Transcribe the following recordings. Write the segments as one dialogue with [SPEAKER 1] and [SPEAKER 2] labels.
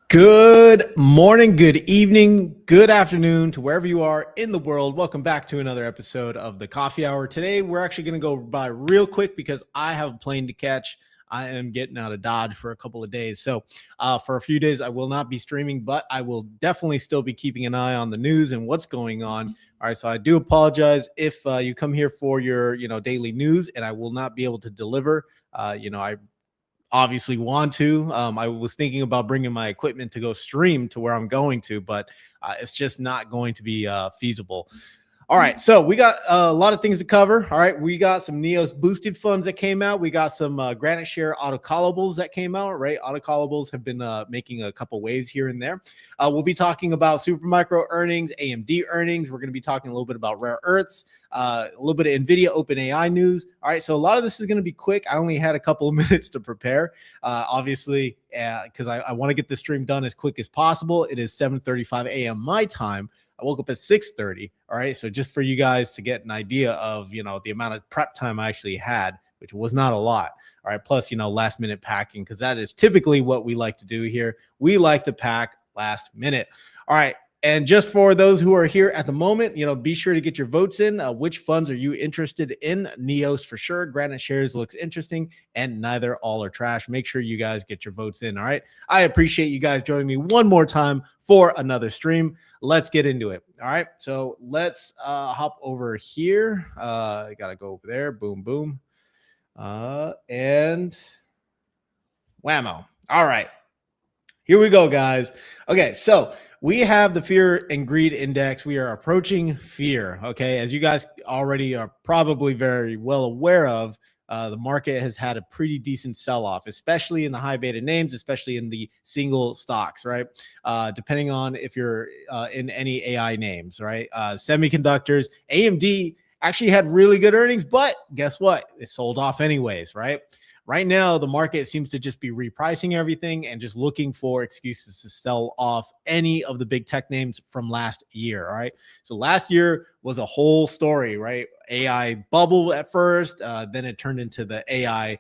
[SPEAKER 1] Good morning, good evening, good afternoon to wherever you are in the world. Welcome back to another episode of the Coffee Hour. Today, we're actually going to go by real quick because I have a plane to catch. I am getting out of Dodge for a couple of days. So for a few days, I will not be streaming, but I will definitely still be keeping an eye on the news and what's going on. All right, so I do apologize if you come here for your, daily news and I will not be able to deliver. I obviously want to. I was thinking about bringing my equipment to go stream to where I'm going to, but it's just not going to be feasible. All right, so we got a lot of things to cover. All right, we got some Neos boosted funds that came out. We got some Graniteshare auto-callables that came out, right? Auto-callables have been making a couple waves here and there. We'll be talking about Supermicro earnings, AMD earnings. We're going to be talking a little bit about rare earths, a little bit of NVIDIA Openai news. All right, so a lot of this is going to be quick. I only had a couple of minutes to prepare, obviously, because I want to get the stream done as quick as possible. It is 7:35 a.m. my time. I woke up at 6:30. All right. So just for you guys to get an idea of, the amount of prep time I actually had, which was not a lot. All right. Plus, last minute packing, because that is typically what we like to do here. We like to pack last minute. All right. And just for those who are here at the moment, be sure to get your votes in. Which funds are you interested in? Neos for sure. Graniteshares looks interesting, and neither all are trash. Make sure you guys get your votes in. All right. I appreciate you guys joining me one more time for another stream. Let's get into it. All right. So let's hop over here. I got to go over there. Boom, boom. And whammo. All right. Here we go, guys. Okay. So we have the fear and greed index. We are approaching fear. Okay. As you guys already are probably very well aware of, the market has had a pretty decent sell-off, especially in the high beta names, especially in the single stocks, right? Depending on if you're in any AI names, right? Semiconductors, AMD actually had really good earnings, but guess what? It sold off anyways, right? Right now, the market seems to just be repricing everything and just looking for excuses to sell off any of the big tech names from last year. All right. So last year was a whole story, right? AI bubble at first, then it turned into the AI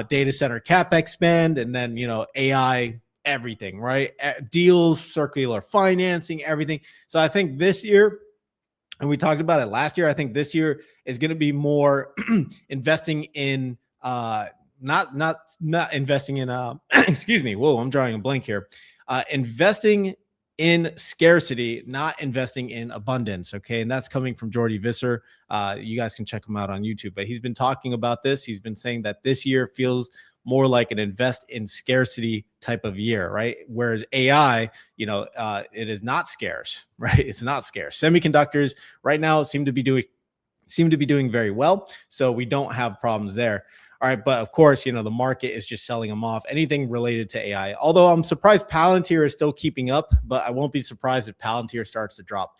[SPEAKER 1] data center capex spend, and then, AI everything, right? Deals, circular financing, everything. So I think this year, and we talked about it last year, I think this year is going to be more investing in not investing in excuse me, whoa, I'm drawing a blank here. Investing in scarcity, not investing in abundance. Okay. And that's coming from Jordy Visser. You guys can check him out on YouTube, but he's been talking about this. He's been saying that this year feels more like an invest in scarcity type of year, right? Whereas AI, it is not scarce, right? It's not scarce. Semiconductors right now seem to be doing very well. So we don't have problems there. All right. But of course, the market is just selling them off. Anything related to AI. Although I'm surprised Palantir is still keeping up, but I won't be surprised if Palantir starts to drop.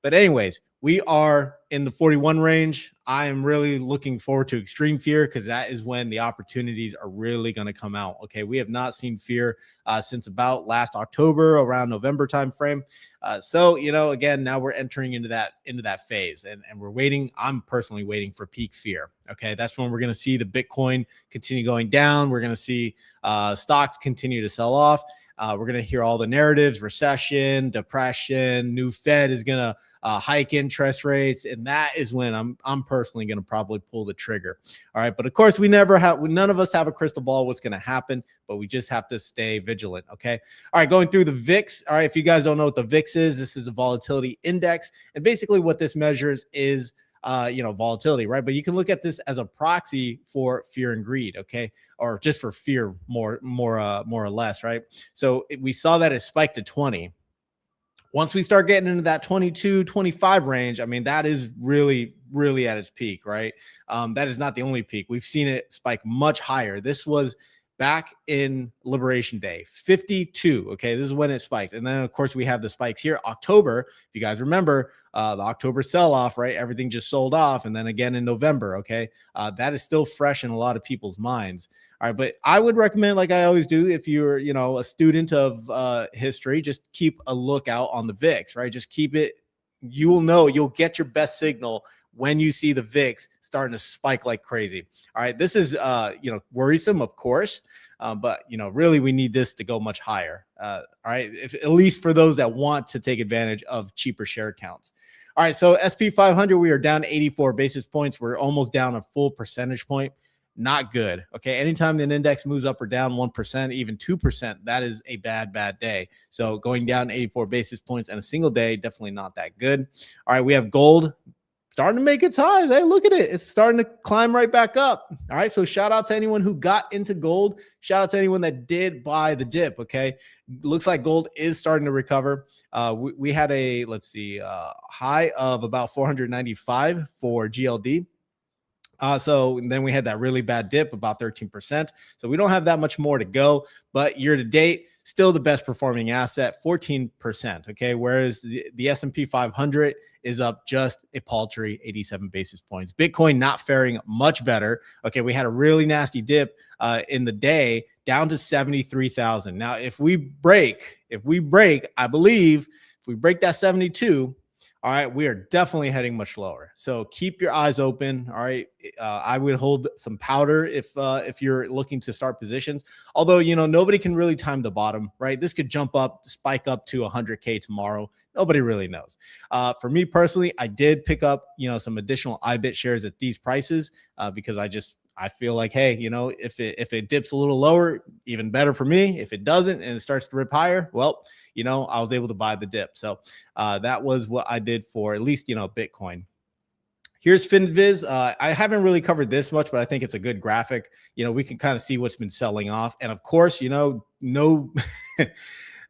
[SPEAKER 1] But anyways, we are in the 41 range. I am really looking forward to extreme fear because that is when the opportunities are really going to come out. Okay. We have not seen fear since about last October, around November timeframe. So, again, now we're entering into that phase and we're waiting. I'm personally waiting for peak fear. Okay. That's when we're going to see the Bitcoin continue going down. We're going to see stocks continue to sell off. We're going to hear all the narratives, recession, depression, new Fed is going to hike interest rates. And that is when I'm personally going to probably pull the trigger. All right. But of course, none of us have a crystal ball what's going to happen, but we just have to stay vigilant. Okay. All right. Going through the VIX. All right. If you guys don't know what the VIX is, this is a volatility index. And basically what this measures is volatility, right? But you can look at this as a proxy for fear and greed, okay? Or just for fear more or less, right? So we saw that it spiked to 20. Once we start getting into that 22, 25 range, I mean, that is really, really at its peak, right? That is not the only peak. We've seen it spike much higher. This was back in Liberation Day, 52. Okay, this is when it spiked. And then, of course, we have the spikes here. October, if you guys remember, the October sell-off, right? Everything just sold off. And then again in November, okay? That is still fresh in a lot of people's minds. All right, but I would recommend, like I always do, if you're, a student of history, just keep a lookout on the VIX, right? Just keep it. You will know, you'll get your best signal when you see the VIX starting to spike like crazy. All right, this is, worrisome, of course. But really we need this to go much higher. All right, at least for those that want to take advantage of cheaper share counts. All right, so SP 500, we are down 84 basis points. We're almost down a full percentage point. Not good. Okay, anytime an index moves up or down 1%, even 2%, that is a bad day. So going down 84 basis points in a single day, definitely not that good. All right, we have gold starting to make its highs. Hey, look at it. It's starting to climb right back up. All right, so shout out to anyone who got into gold. Shout out to anyone that did buy the dip. Okay, looks like gold is starting to recover. We had a, let's see, high of about 495 for GLD. So then we had that really bad dip, about 13%. So we don't have that much more to go, but year to date, still the best performing asset, 14%. Okay, whereas the S&P 500 is up just a paltry 87 basis points. Bitcoin not faring much better. Okay, we had a really nasty dip in the day down to 73,000. Now, if we break, I believe if we break that 72. All right, we are definitely heading much lower. So keep your eyes open. All right, I would hold some powder if you're looking to start positions. Although nobody can really time the bottom, right? This could jump up, spike up to 100K tomorrow. Nobody really knows. For me personally, I did pick up some additional iBit shares at these prices because I feel like, hey, if it dips a little lower, even better for me. If it doesn't and it starts to rip higher, well, I was able to buy the dip. So that was what I did for at least, Bitcoin. Here's FinViz. I haven't really covered this much, but I think it's a good graphic. We can kind of see what's been selling off. And of course, no,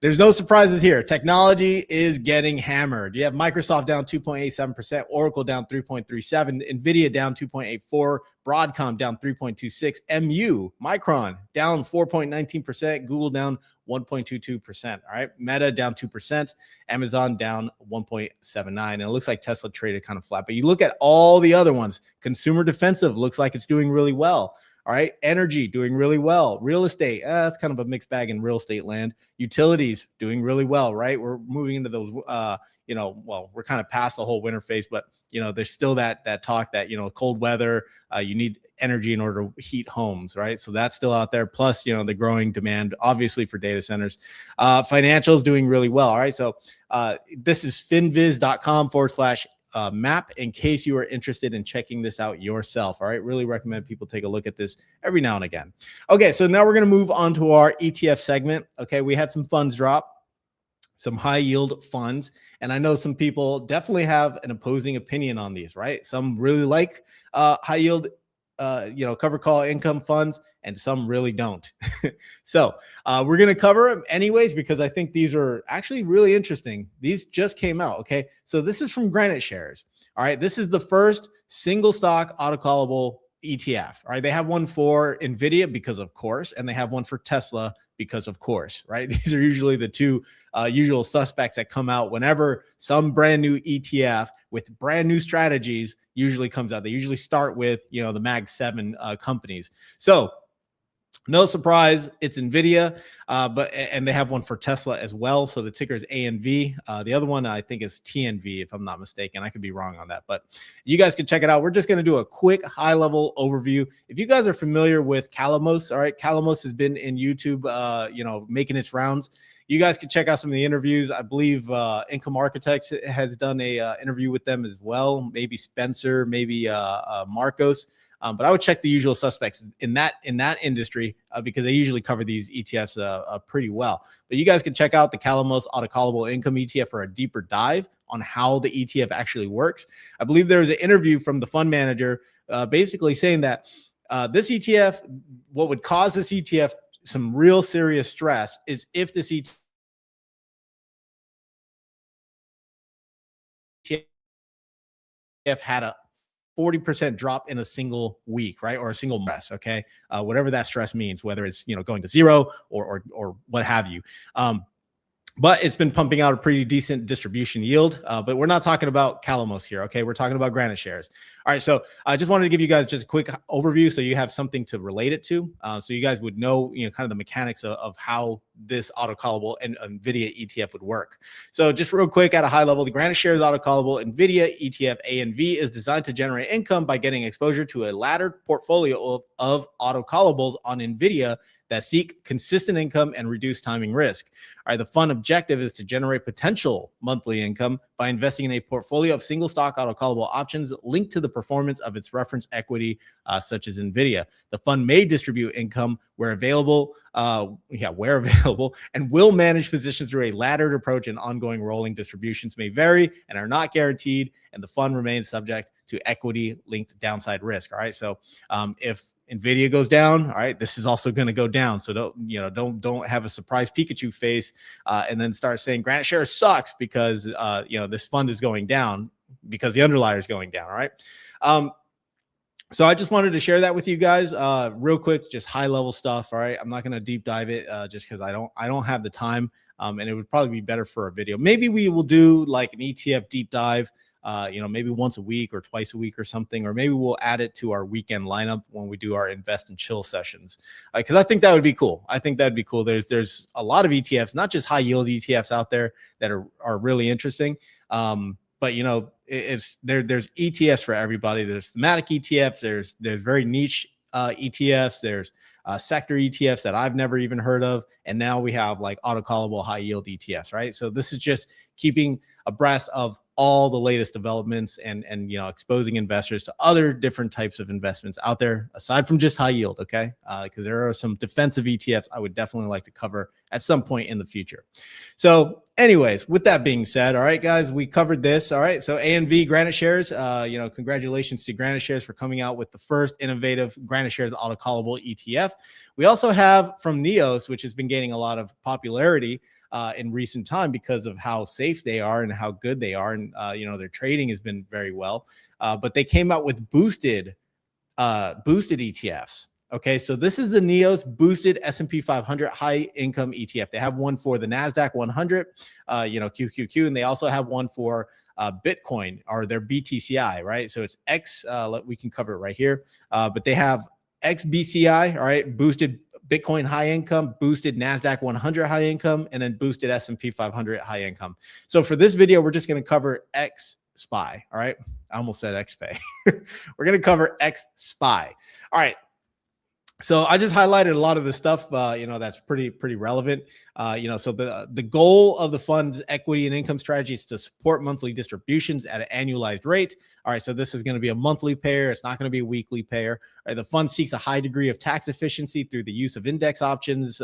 [SPEAKER 1] there's no surprises here. Technology is getting hammered. You have Microsoft down 2.87%, Oracle down 3.37%, NVIDIA down 2.84%, Broadcom down 3.26%, Micron down 4.19%, Google down 1.22%. All right, Meta down 2%, Amazon down 1.79%. And it looks like Tesla traded kind of flat. But you look at all the other ones, consumer defensive looks like it's doing really well. All right, energy doing really well. Real estate, that's kind of a mixed bag in real estate land. Utilities doing really well, right? We're moving into those, well, we're kind of past the whole winter phase, but there's still that talk that cold weather, you need energy in order to heat homes, right? So that's still out there. Plus, the growing demand, obviously, for data centers. Financials doing really well. All right, so this is finviz.com/map in case you are interested in checking this out yourself. All right, really recommend people take a look at this every now and again. Okay, so now we're going to move on to our ETF segment. Okay, we had some funds drop, some high yield funds, and I know some people definitely have an opposing opinion on these, right? Some really like high yield cover call income funds, and some really don't. So we're going to cover them anyways, because I think these are actually really interesting. These just came out. Okay, so this is from Graniteshare. All right, this is the first single stock auto-callable ETF. All right, they have one for NVIDIA because of course, and they have one for Tesla because of course, right? These are usually the two usual suspects that come out whenever some brand new ETF with brand new strategies usually comes out. They usually start with, the Mag 7 companies. So no surprise, it's NVIDIA, and they have one for Tesla as well. So the ticker is ANV. The other one I think is TNV, if I'm not mistaken. I could be wrong on that, but you guys can check it out. We're just going to do a quick high-level overview. If you guys are familiar with Calamos, all right, Calamos has been in YouTube, making its rounds. You guys can check out some of the interviews. I believe Income Architects has done a interview with them as well. Maybe Spencer, maybe Marcos. But I would check the usual suspects in that industry because they usually cover these ETFs pretty well. But you guys can check out the Calamos Auto-Callable Income ETF for a deeper dive on how the ETF actually works. I believe there was an interview from the fund manager basically saying that this ETF, what would cause this ETF some real serious stress is if this ETF had a 40% drop in a single week, right? Or a single stress, okay? Whatever that stress means, whether it's, going to zero or what have you. But it's been pumping out a pretty decent distribution yield. But we're not talking about Calamos here, okay? We're talking about Graniteshare. All right, so I just wanted to give you guys just a quick overview so you have something to relate it to. So you guys would know, kind of the mechanics of how this auto-callable and NVIDIA ETF would work. So just real quick at a high level, the Graniteshare auto-callable NVIDIA ETF ANV is designed to generate income by getting exposure to a laddered portfolio of auto-callables on NVIDIA that seek consistent income and reduce timing risk. All right, the fund objective is to generate potential monthly income by investing in a portfolio of single stock auto-callable options linked to the performance of its reference equity, such as NVIDIA. The fund may distribute income where available, and will manage positions through a laddered approach, and ongoing rolling distributions may vary and are not guaranteed, and the fund remains subject to equity-linked downside risk. All right, so if NVIDIA goes down, all right, this is also going to go down. So don't have a surprise Pikachu face and then start saying Graniteshare sucks because this fund is going down because the underlier is going down. All right. So I just wanted to share that with you guys real quick, just high level stuff. All right. I'm not going to deep dive it just because I don't have the time. And it would probably be better for a video. Maybe we will do like an ETF deep dive, maybe once a week or twice a week or something, or maybe we'll add it to our weekend lineup when we do our invest and chill sessions. Because I think that would be cool. I think that'd be cool. There's a lot of ETFs, not just high yield ETFs out there that are really interesting. But there's ETFs for everybody. There's thematic ETFs. There's very niche ETFs. There's sector ETFs that I've never even heard of, and now we have like auto-callable high yield ETFs, right? So this is just keeping abreast of all the latest developments and exposing investors to other different types of investments out there aside from just high yield. Okay, because there are some defensive ETFs I would definitely like to cover at some point in the future. So anyways, with that being said, all right, guys, we covered this. All right, so ANV Graniteshares, congratulations to Graniteshares for coming out with the first innovative Graniteshares auto-callable ETF. We also have from Neos, which has been gaining a lot of popularity in recent time because of how safe they are and how good they are. And, their trading has been very well, but they came out with boosted ETFs. Okay. So this is the Neos boosted S&P 500 high income ETF. They have one for the NASDAQ 100, QQQ, and they also have one for Bitcoin or their BTCI, right? So it's we can cover it right here, but they have XBCI, all right, boosted Bitcoin high income, boosted NASDAQ 100 high income, and then boosted S&P 500 high income. So for this video, we're just going to cover XSPY. All right. I almost said XPay. We're going to cover XSPY. All right. So I just highlighted a lot of the stuff, that's pretty relevant. So the goal of the fund's equity and income strategy is to support monthly distributions at an annualized rate. All right, so this is going to be a monthly payer. It's not going to be a weekly payer. All right, the fund seeks a high degree of tax efficiency through the use of index options,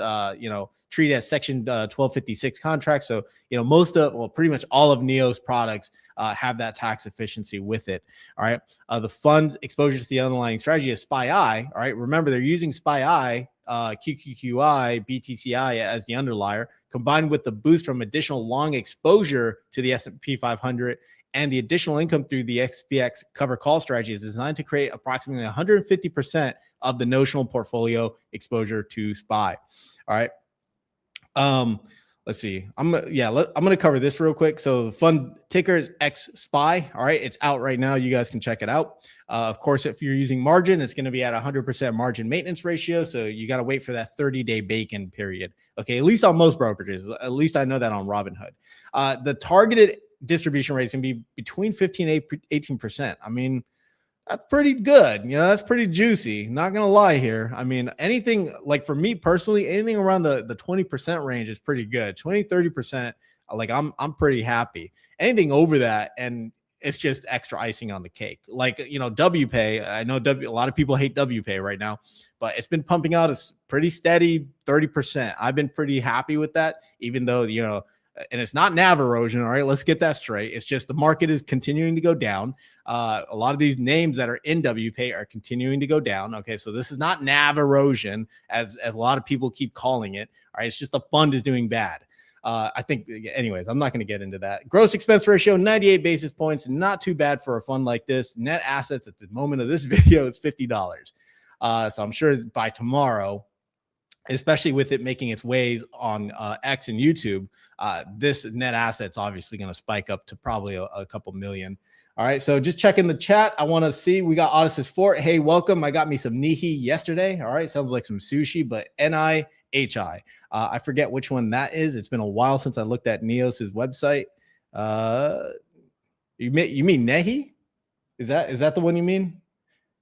[SPEAKER 1] treated as Section 1256 contracts. So, pretty much all of Neo's products have that tax efficiency with it. All right. The fund's exposure to the underlying strategy is SPY. All right. Remember, they're using SPY, QQQI, BTCI as the underlier, combined with the boost from additional long exposure to the S&P 500 and the additional income through the XPX cover call strategy is designed to create approximately 150% of the notional portfolio exposure to SPY. All right. Let's see. I'm going to cover this real quick. So the fund ticker is XSPY. All right. It's out right now. You guys can check it out. Of course, if you're using margin, it's going to be at 100% margin maintenance ratio. So you got to wait for that 30-day bacon period. Okay. At least on most brokerages, at least I know that on Robinhood. The targeted distribution rate is going to be between 15 and 18%. I mean, that's pretty good. That's pretty juicy. Not going to lie here. I mean, anything like for me personally, anything around the 20% range is pretty good. 20, 30%. Like I'm pretty happy. Anything over that, and it's just extra icing on the cake. Like, WPay. I know a lot of people hate WPay right now, but it's been pumping out a pretty steady 30%. I've been pretty happy with that, even though, and it's not NAV erosion. All right, let's get that straight. It's just the market is continuing to go down. A lot of these names that are in WPay are continuing to go down. Okay, so this is not NAV erosion as a lot of people keep calling it. All right, it's just the fund is doing bad. I think, anyways, I'm not going to get into that. Gross expense ratio, 98 basis points. Not too bad for a fund like this. Net assets at the moment of this video is $50. So I'm sure by tomorrow, especially with it making its ways on X and YouTube, this net asset's obviously going to spike up to probably a couple million. All right, so just checking the chat. I want to see, we got Odysseus Fort. Hey, welcome. I got me some nihi yesterday. All right, sounds like some sushi, but NIHI. I forget which one that is. It's been a while since I looked at Neos's website. You mean Nehi? Is that the one you mean?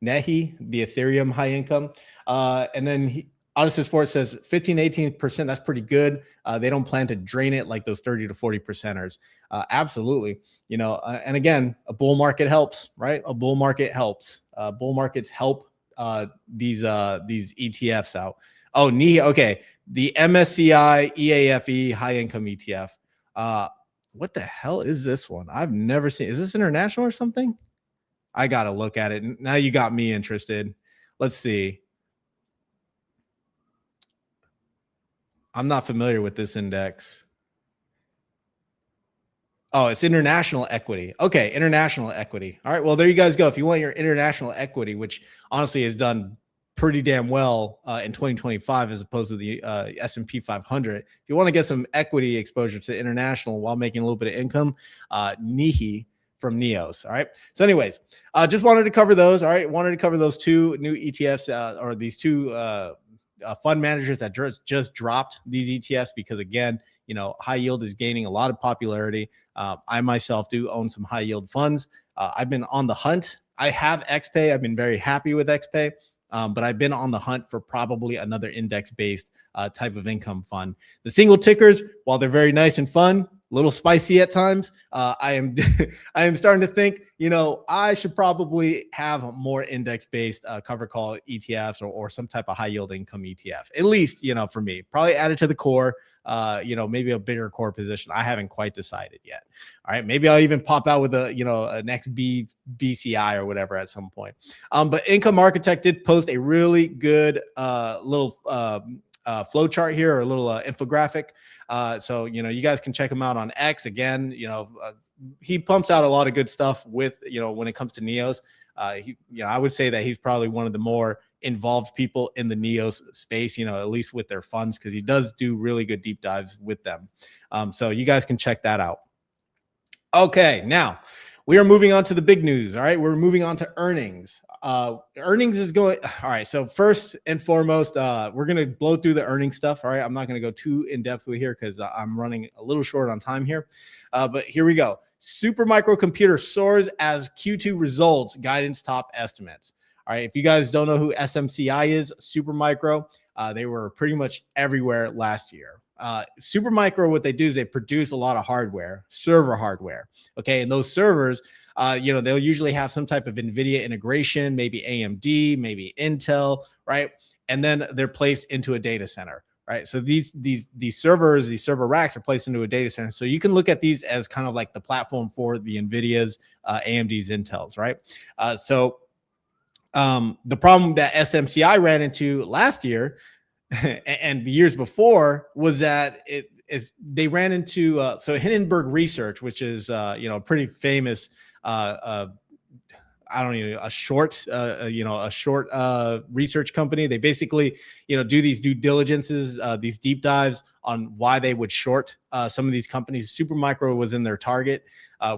[SPEAKER 1] Nehi, the Ethereum high income. And then Odyssey Sport says 15-18%. That's pretty good. They don't plan to drain it like those 30 to 40%ers. Absolutely. And again, a bull market helps, right? A bull market helps. Bull markets help these ETFs out. Oh, okay. The MSCI EAFE high income ETF. What the hell is this one? I've never seen. Is this international or something? I got to look at it. Now you got me interested. Let's see. I'm not familiar with this index. Oh, it's international equity. Okay, international equity. All right, well, there you guys go. If you want your international equity, which honestly has done pretty damn well in 2025 as opposed to the S&P 500. If you want to get some equity exposure to international while making a little bit of income, NIHI from Neos. All right. So anyways, just wanted to cover those. All right. Wanted to cover those two new ETFs or these two fund managers that just dropped these ETFs because, again, high yield is gaining a lot of popularity. I myself do own some high yield funds. I've been on the hunt. I have XPay. I've been very happy with XPay. But I've been on the hunt for probably another index-based type of income fund. The single tickers, while they're very nice and fun, a little spicy at times, I am starting to think, I should probably have more index-based cover call ETFs or some type of high-yield income ETF. At least, for me, probably add it to the core. Maybe a bigger core position. I haven't quite decided yet. All right. Maybe I'll even pop out with an BCI or whatever at some point. But Income Architect did post a really good little flow chart here, or a little infographic. So, you guys can check him out on X. Again, he pumps out a lot of good stuff with, when it comes to Neos. I would say that he's probably one of the more involved people in the Neos space, at least with their funds, because he does do really good deep dives with them. So you guys can check that out. Okay, now we are moving on to the big news. All right, we're moving on to earnings. Earnings is going. All right, so first and foremost, we're going to blow through the earnings stuff. All right, I'm not going to go too in depth with here because I'm running a little short on time here. But here we go. Supermicro Computer soars as Q2 results guidance top estimates. All right, if you guys don't know who SMCI is, Supermicro, they were pretty much everywhere last year. Supermicro, what they do is they produce a lot of hardware, server hardware. Okay, and those servers, they'll usually have some type of NVIDIA integration, maybe AMD, maybe Intel, right? And then they're placed into a data center, right? So these servers, these server racks are placed into a data center. So you can look at these as kind of like the platform for the NVIDIAs, AMDs, Intels, right? The problem that SMCI ran into last year and the years before was that they ran into so Hindenburg Research, which is pretty famous a short research company. They basically do these due diligences, these deep dives on why they would short some of these companies. Supermicro was in their target,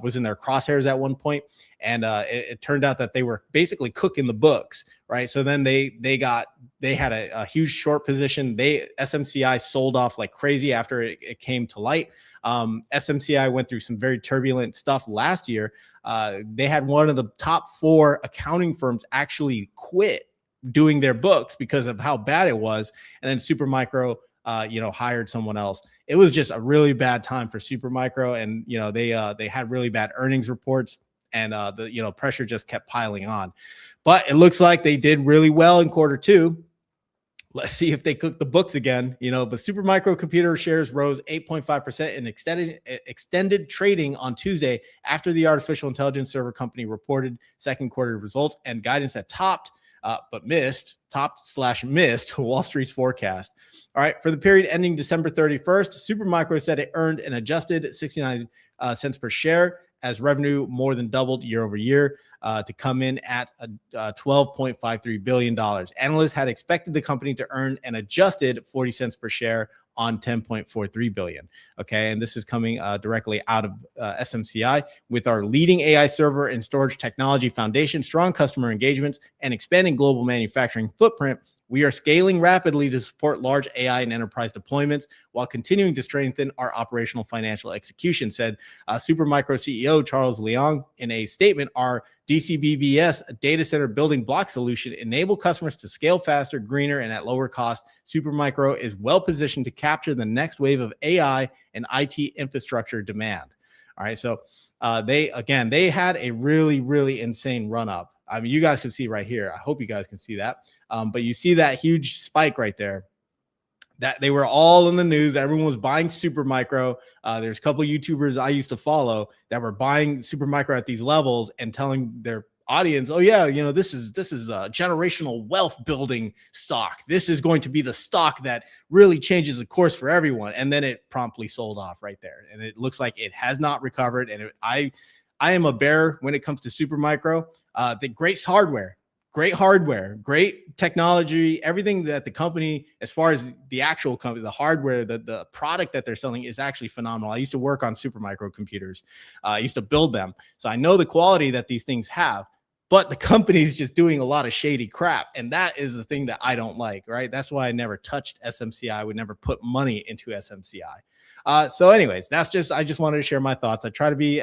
[SPEAKER 1] was in their crosshairs at one point, and it turned out that they were basically cooking the books, right? So then they had a huge short position. SMCI sold off like crazy after it came to light. SMCI went through some very turbulent stuff last year. They had one of the top 4 accounting firms actually quit doing their books because of how bad it was, and then Supermicro hired someone else. It was just a really bad time for Supermicro, and they had really bad earnings reports, and the pressure just kept piling on. But it looks like they did really well in Q2. Let's see if they cook the books again, but Supermicro Computer shares rose 8.5% in extended trading on Tuesday after the artificial intelligence server company reported second quarter results and guidance that topped missed Wall Street's forecast. All right, for the period ending December 31st, Supermicro said it earned an adjusted 69 cents per share as revenue more than doubled year over year to come in at $12.53 billion. Analysts had expected the company to earn an adjusted 40 cents per share on 10.43 billion. Okay, and this is coming directly out of SMCI. With our leading AI server and storage technology foundation, strong customer engagements, and expanding global manufacturing footprint, We are scaling rapidly to support large AI and enterprise deployments while continuing to strengthen our operational financial execution, said Supermicro CEO Charles Leong in a statement. Our DCBBS data center building block solution enable customers to scale faster, greener, and at lower cost. Supermicro is well positioned to capture the next wave of AI and IT infrastructure demand. All right, so they had a really insane run up. I mean, you guys can see right here. I hope you guys can see that. But you see that huge spike right there. That they were all in the news. Everyone was buying Supermicro. There's a couple of YouTubers I used to follow that were buying Supermicro at these levels and telling their audience, "Oh yeah, you know, this is a generational wealth building stock. This is going to be the stock that really changes the course for everyone." And then it promptly sold off right there. And it looks like it has not recovered. And I am a bear when it comes to Supermicro. The great hardware, great technology, everything that the company, as far as the actual company, the hardware, the product that they're selling is actually phenomenal. I used to work on Supermicro computers. I used to build them. So I know the quality that these things have, but the company's just doing a lot of shady crap. And that is the thing that I don't like, right? That's why I never touched SMCI. I would never put money into SMCI. So anyways, I just wanted to share my thoughts. I try to be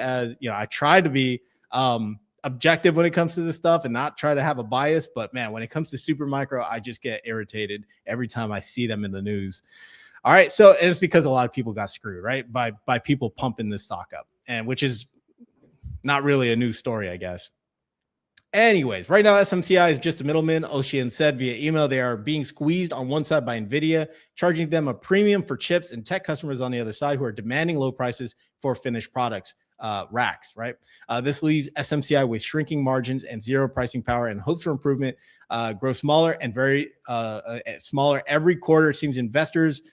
[SPEAKER 1] objective when it comes to this stuff and not try to have a bias, but man, when it comes to Supermicro, I just get irritated every time I see them in the news. All right, so and it's because a lot of people got screwed, right, by people pumping this stock up, and which is not really a new story, I guess. Anyways, right now SMCI is just a middleman. Ocean said via email they are being squeezed on one side by NVIDIA, charging them a premium for chips, and tech customers on the other side who are demanding low prices for finished products. Racks, right? This leaves SMCI with shrinking margins and zero pricing power, and hopes for improvement grow smaller and very smaller every quarter. It seems investors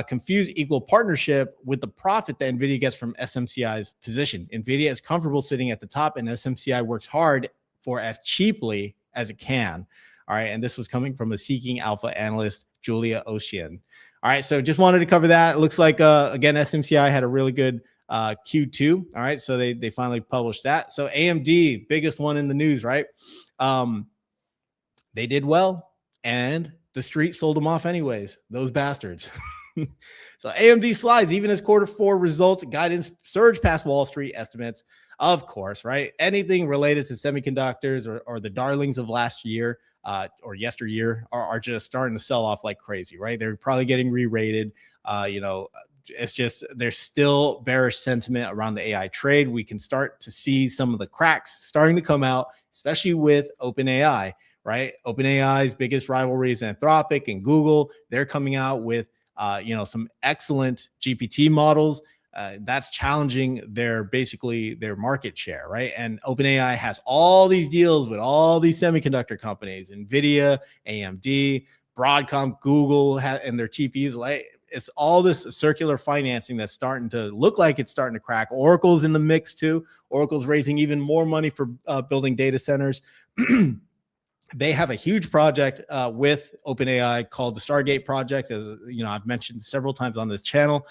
[SPEAKER 1] confuse equal partnership with the profit that NVIDIA gets from SMCI's position. NVIDIA is comfortable sitting at the top, and SMCI works hard for as cheaply as it can. All right, and this was coming from a Seeking Alpha analyst, Julia Ocean. All right, so just wanted to cover that. It looks like again SMCI had a really good Q2. All right, so they finally published that. So AMD, biggest one in the news, right? They did well, and the street sold them off anyways, those bastards. So AMD slides even as quarter 4 results guidance surge past Wall Street estimates. Of course, right? Anything related to semiconductors or the darlings of last year or yesteryear are just starting to sell off like crazy, right? They're probably getting re-rated. It's just there's still bearish sentiment around the AI trade. We can start to see some of the cracks starting to come out, especially with Openai, right? Openai's biggest rivalry is Anthropic and Google. They're coming out with some excellent GPT models. That's challenging their market share, right? And Openai has all these deals with all these semiconductor companies, NVIDIA, AMD, Broadcom, Google, and their TPs. Like, it's all this circular financing that's starting to look like it's starting to crack. Oracle's in the mix too. Oracle's raising even more money for building data centers. They have a huge project with Openai called the Stargate project, as I've mentioned several times on this channel.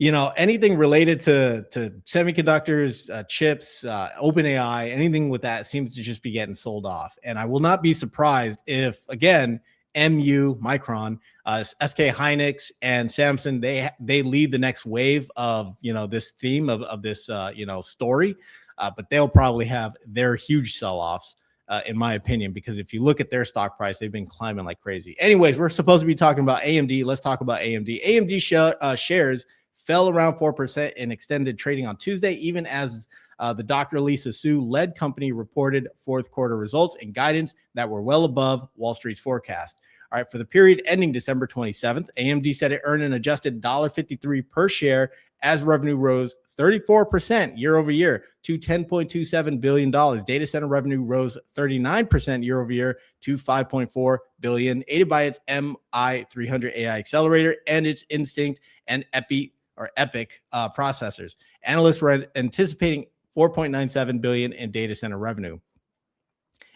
[SPEAKER 1] Anything related to semiconductors, chips, Openai, anything with that seems to just be getting sold off. And I will not be surprised if, again, Micron, SK Hynix, and Samsung, they lead the next wave of this theme of this story, but they'll probably have their huge sell-offs, in my opinion, because if you look at their stock price, they've been climbing like crazy. Anyways, we're supposed to be talking about AMD. Let's talk about AMD. AMD shares fell around 4% in extended trading on Tuesday, even as the Dr. Lisa Su-led company reported fourth quarter results and guidance that were well above Wall Street's forecast. All right, for the period ending December 27th, AMD said it earned an adjusted $1.53 per share as revenue rose 34% year over year to $10.27 billion. Data center revenue rose 39% year over year to $5.4 billion, aided by its MI300 AI accelerator and its Instinct and EPI processors. Analysts were anticipating $4.97 billion in data center revenue.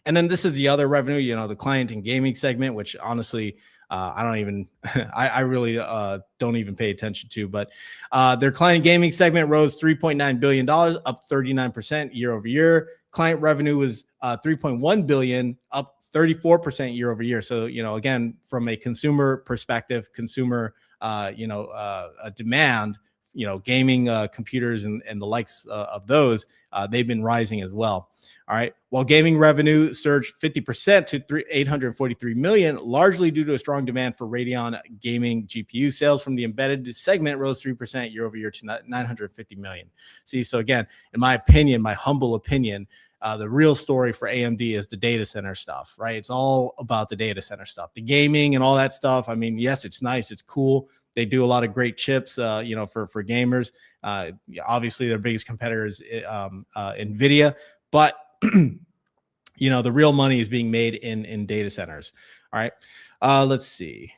[SPEAKER 1] And then this is the other revenue, the client and gaming segment, which honestly, I really don't even pay attention to. But their client and gaming segment rose $3.9 billion, up 39% year over year. Client revenue was $3.1 billion, up 34% year over year. So, again, from a consumer perspective, consumer, a demand, gaming computers and the likes of those, they've been rising as well. All right. While gaming revenue surged 50% to 843 million, largely due to a strong demand for Radeon gaming GPU sales from the embedded segment rose 3% year over year to 950 million. See, so again, in my opinion, my humble opinion, the real story for AMD is the data center stuff, right? It's all about the data center stuff, the gaming and all that stuff. I mean, yes, it's nice, it's cool. They do a lot of great chips, for gamers. Obviously, their biggest competitor is NVIDIA, but the real money is being made in data centers. All right, let's see.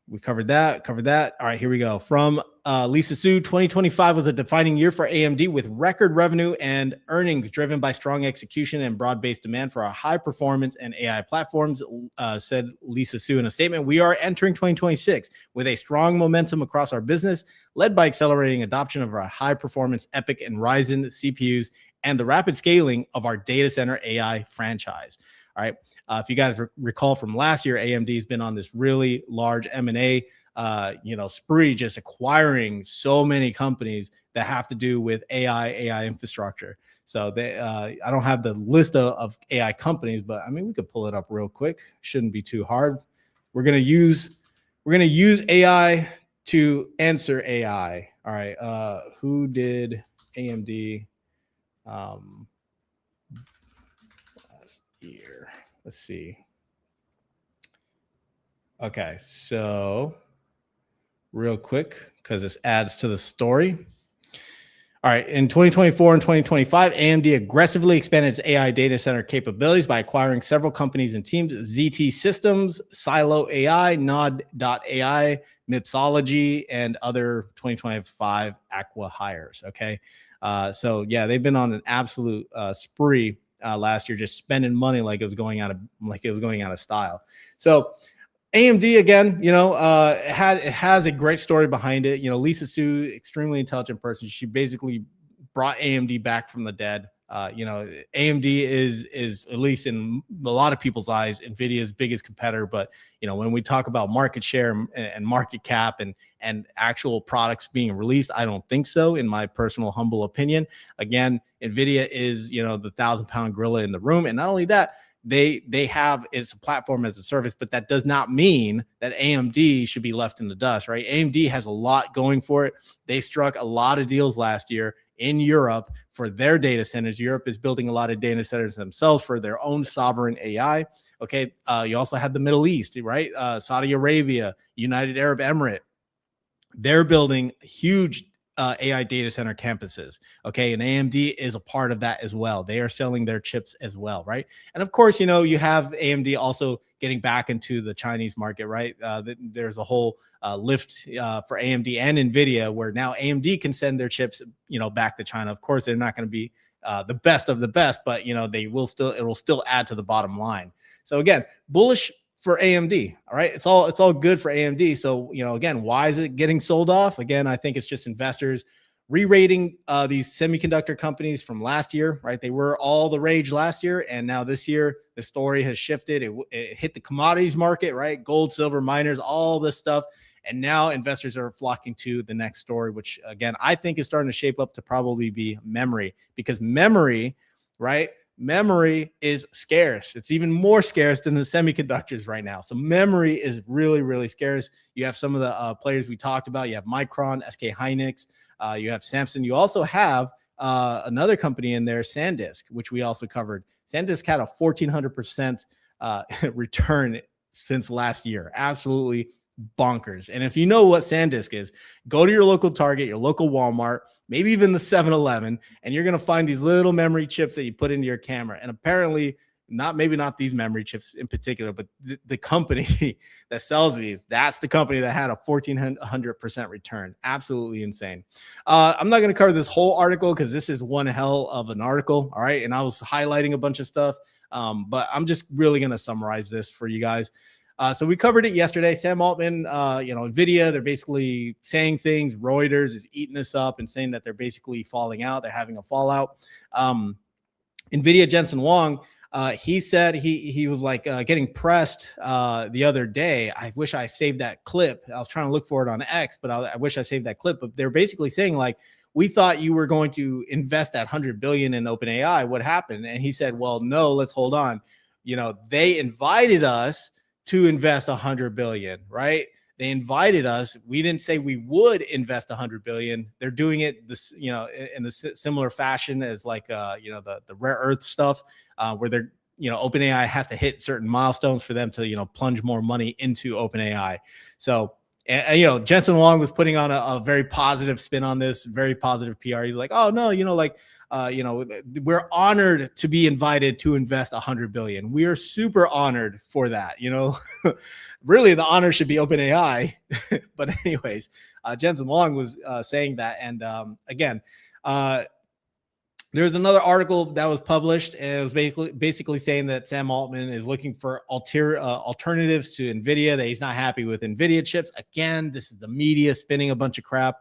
[SPEAKER 1] We covered that. All right, here we go. From Lisa Su, 2025 was a defining year for AMD with record revenue and earnings driven by strong execution and broad-based demand for our high performance and AI platforms, said Lisa Su in a statement. We are entering 2026 with a strong momentum across our business, led by accelerating adoption of our high performance EPYC and Ryzen CPUs and the rapid scaling of our data center AI franchise. All right. If you guys recall from last year, AMD has been on this really large M&A, spree, just acquiring so many companies that have to do with AI infrastructure. So I don't have the list of AI companies, but I mean, we could pull it up real quick. Shouldn't be too hard. We're gonna use AI to answer AI. All right. Who did AMD last year? Let's see. Okay, so real quick, because this adds to the story. All right, in 2024 and 2025, AMD aggressively expanded its AI data center capabilities by acquiring several companies and teams: ZT Systems, Silo AI, Nod.ai, Mipsology, and other 2025 Aqua hires. Okay, so yeah, they've been on an absolute spree last year, just spending money like it was going out of style. So AMD again, has a great story behind it. Lisa Su, extremely intelligent person. She basically brought AMD back from the dead. AMD is at least in a lot of people's eyes, NVIDIA's biggest competitor. But when we talk about market share and market cap and actual products being released, I don't think so. In my personal humble opinion, again, NVIDIA is the 1,000-pound gorilla in the room, and not only that, they have it's a platform as a service, but that does not mean that AMD should be left in the dust, right? AMD has a lot going for it. They struck a lot of deals last year in Europe for their data centers. Europe is building a lot of data centers themselves for their own sovereign AI. Okay, you also have the Middle East, right? Saudi Arabia, United Arab Emirates. They're building huge AI data center campuses. Okay, and AMD is a part of that as well. They are selling their chips as well, right? And of course, you have AMD also getting back into the Chinese market, right? There's a whole lift for AMD and NVIDIA where now AMD can send their chips, back to China. Of course, they're not going to be the best of the best, but it will still add to the bottom line. So again, bullish for AMD. All right. It's all good for AMD. So, again, why is it getting sold off? Again, I think it's just investors re-rating these semiconductor companies from last year, right? They were all the rage last year. And now this year, the story has shifted. It hit the commodities market, right? Gold, silver, miners, all this stuff. And now investors are flocking to the next story, which again, I think is starting to shape up to probably be memory, because memory, right? Memory is scarce. It's even more scarce than the semiconductors right now. So memory is really, really scarce. You have some of the players we talked about. You have Micron, SK Hynix. You have Samsung. You also have another company in there, SanDisk, which we also covered. SanDisk had a 1,400% return since last year. Absolutely bonkers. And if you know what SanDisk is, go to your local Target, your local Walmart, maybe even the 7-Eleven, and you're going to find these little memory chips that you put into your camera. And apparently maybe not these memory chips in particular, but the company that sells these, that's the company that had a 1,400% return. Absolutely insane. I'm not going to cover this whole article because this is one hell of an article. All right. And I was highlighting a bunch of stuff, but I'm just really going to summarize this for you guys. So we covered it yesterday. Sam Altman, NVIDIA, they're basically saying things. Reuters is eating this up and saying that they're basically falling out. They're having a fallout. NVIDIA, Jensen Huang, he said he was like getting pressed the other day. I wish I saved that clip. I was trying to look for it on X, but I wish I saved that clip. But they're basically saying like, we thought you were going to invest that 100 billion in OpenAI. What happened? And he said, well, no, let's hold on. You know, they invited us to invest 100 billion, right? They invited us. We didn't say we would invest 100 billion. They're doing it this, you know, in a similar fashion as like, you know, the rare earth stuff, where they're, you know, OpenAI has to hit certain milestones for them to, you know, plunge more money into OpenAI. So, and you know, Jensen Huang was putting on a very positive spin on this, very positive PR. He's like, oh no, you know, like, you know, we're honored to be invited to invest 100 billion. We are super honored for that. You know, really the honor should be OpenAI. But anyways, Jensen Huang was saying that. And again, there's another article that was published, and it was basically saying that Sam Altman is looking for alternatives to NVIDIA, that he's not happy with NVIDIA chips. Again, this is the media spinning a bunch of crap.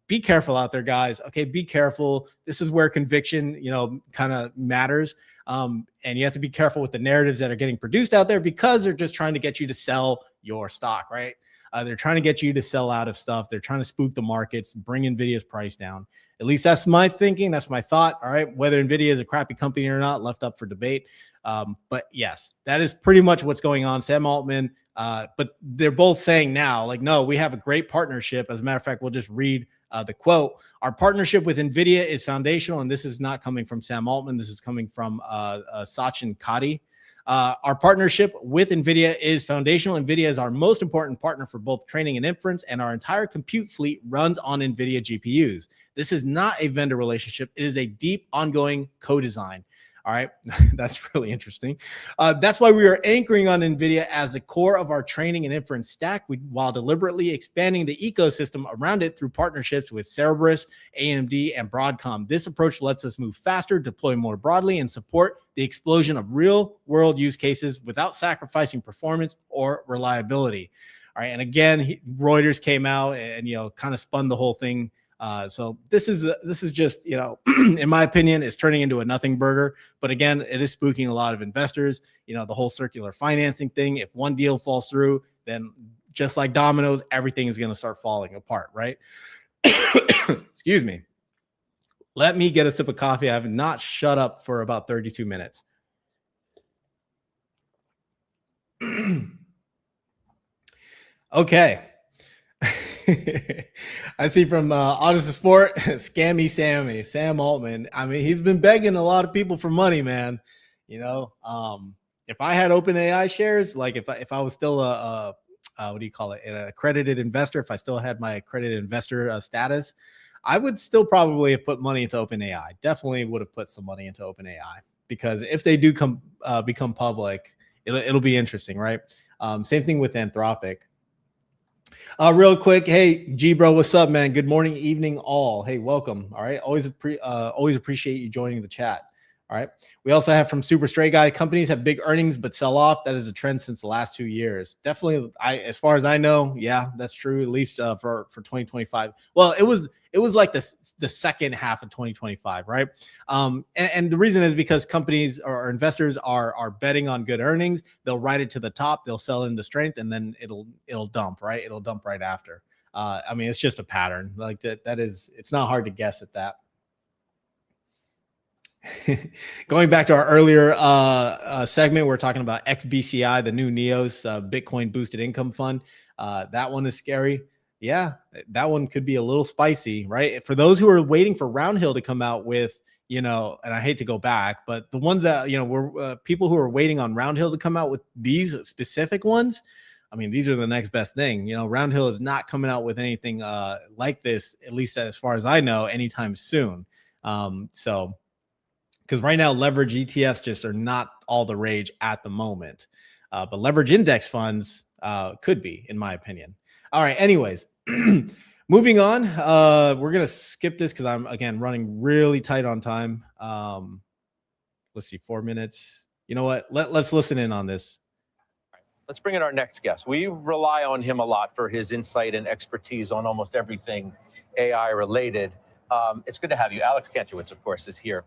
[SPEAKER 1] Be careful out there, guys. Okay, be careful. This is where conviction, you know, kind of matters. And you have to be careful with the narratives that are getting produced out there, because they're just trying to get you to sell your stock, right? They're trying to get you to sell out of stuff. They're trying to spook the markets, bring NVIDIA's price down. At least that's my thinking. That's my thought. All right. Whether NVIDIA is a crappy company or not, left up for debate. But yes, that is pretty much what's going on. Sam Altman, but they're both saying now, like, no, we have a great partnership. As a matter of fact, we'll just read the quote. Our partnership with NVIDIA is foundational. And this is not coming from Sam Altman. This is coming from Sachin Kadi. Our partnership with NVIDIA is foundational. NVIDIA is our most important partner for both training and inference, and our entire compute fleet runs on NVIDIA GPUs. This is not a vendor relationship. It is a deep, ongoing co-design. All right, that's really interesting. That's why we are anchoring on NVIDIA as the core of our training and inference stack, while deliberately expanding the ecosystem around it through partnerships with Cerebras, AMD, and Broadcom. This approach lets us move faster, deploy more broadly, and support the explosion of real-world use cases without sacrificing performance or reliability. All right, and again, Reuters came out and, you know, kind of spun the whole thing. So this is just, you know, in my opinion, it's turning into a nothing burger. But again, it is spooking a lot of investors. You know, the whole circular financing thing. If one deal falls through, then just like dominoes, everything is going to start falling apart, right? Excuse me. Let me get a sip of coffee. I have not shut up for about 32 minutes. Okay. I see from Odyssey Sport, Scammy Sammy, Sam Altman. I mean, he's been begging a lot of people for money, man. You know, if I had OpenAI shares, like if I was still what do you call it, an accredited investor, if I still had my accredited investor status, I would still probably have put money into OpenAI. Definitely would have put some money into OpenAI, because if they do become public, it'll be interesting, right? Same thing with Anthropic. Real quick, hey G bro, what's up, man? Good morning, evening, all. Hey, welcome. All right, always appreciate you joining the chat. All right, we also have from Super Straight Guy, companies have big earnings but sell off. That is a trend since the last 2 years. Definitely, as far as I know, yeah, that's true. At least for 2025. Well, it was like the second half of 2025, right? And the reason is because companies or investors are betting on good earnings. They'll ride it to the top, they'll sell into strength, and then it'll dump, right? It'll dump right after. I mean, it's just a pattern like that. That is, it's not hard to guess at that. Going back to our earlier segment, we're talking about XBCI, the new NEOS Bitcoin boosted income fund. That one is scary. Yeah, that one could be a little spicy, right? For those who are waiting for Roundhill to come out with, you know, and I hate to go back, but the ones that, you know, were people who are waiting on Roundhill to come out with these specific ones, I mean, these are the next best thing. You know, Roundhill is not coming out with anything like this, at least as far as I know, anytime soon. So, because right now leverage ETFs just are not all the rage at the moment, but leverage index funds could be, in my opinion. All right, anyways, moving on. We're gonna skip this because I'm, again, running really tight on time. Let's see, 4 minutes. You know what, let's listen in on this.
[SPEAKER 2] Let's bring in our next guest. We rely on him a lot for his insight and expertise on almost everything AI related. It's good to have you. Alex Kantrowitz, of course, is here.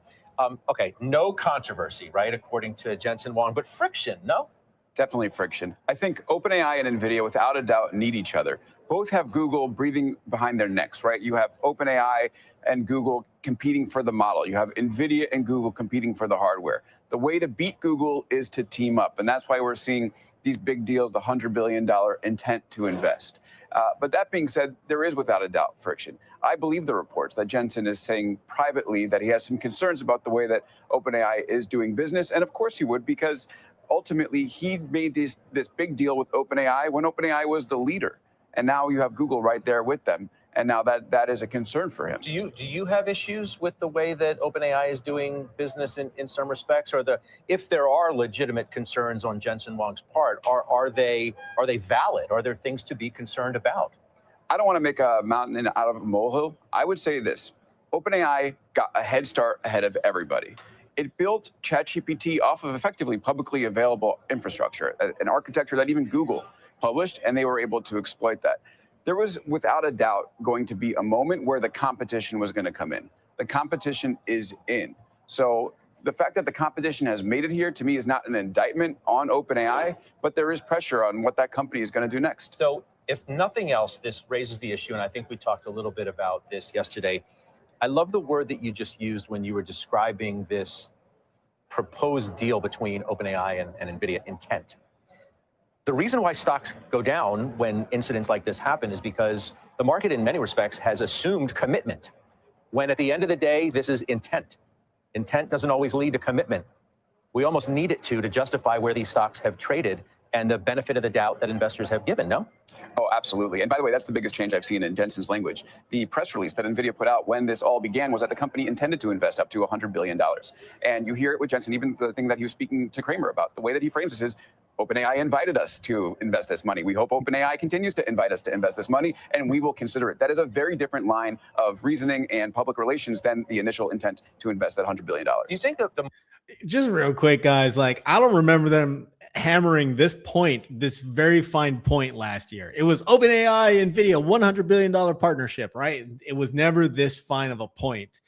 [SPEAKER 2] Okay, no controversy, right, according to Jensen Huang, but friction, no?
[SPEAKER 3] Definitely friction. I think OpenAI and NVIDIA, without a doubt, need each other. Both have Google breathing behind their necks, right? You have OpenAI and Google competing for the model. You have NVIDIA and Google competing for the hardware. The way to beat Google is to team up, and that's why we're seeing these big deals, the $100 billion intent to invest. But that being said, there is without a doubt friction. I believe the reports that Jensen is saying privately that he has some concerns about the way that OpenAI is doing business, and of course he would, because ultimately he made this big deal with OpenAI when OpenAI was the leader, and now you have Google right there with them, and now that is a concern for him.
[SPEAKER 2] Do you have issues with the way that OpenAI is doing business in some respects, or if there are legitimate concerns on Jensen Huang's part, are they valid? Are there things to be concerned about?
[SPEAKER 3] I don't want to make a mountain out of a molehill. I would say this: OpenAI got a head start ahead of everybody. It built ChatGPT off of effectively publicly available infrastructure, an architecture that even Google published, and they were able to exploit that. There was, without a doubt, going to be a moment where the competition was going to come in. The competition is in. So the fact that the competition has made it here, to me, is not an indictment on OpenAI, but there is pressure on what that company is going to do next.
[SPEAKER 2] So if nothing else, this raises the issue, and I think we talked a little bit about this yesterday. I love the word that you just used when you were describing this proposed deal between OpenAI and NVIDIA: intent. The reason why stocks go down when incidents like this happen is because the market, in many respects, has assumed commitment, when at the end of the day, this is intent. Intent doesn't always lead to commitment. We almost need it to justify where these stocks have traded and the benefit of the doubt that investors have given, no?
[SPEAKER 3] Oh, absolutely. And by the way, that's the biggest change I've seen in Jensen's language. The press release that NVIDIA put out when this all began was that the company intended to invest up to $100 billion. And you hear it with Jensen, even the thing that he was speaking to Kramer about. The way that he frames this is, OpenAI invited us to invest this money. We hope OpenAI continues to invite us to invest this money, and we will consider it. That is a very different line of reasoning and public relations than the initial intent to invest that $100 billion.
[SPEAKER 2] Do you think that
[SPEAKER 1] just real quick, guys, like, I don't remember them hammering this very fine point last year. It was OpenAI, NVIDIA, $100 billion partnership, right? It was never this fine of a point.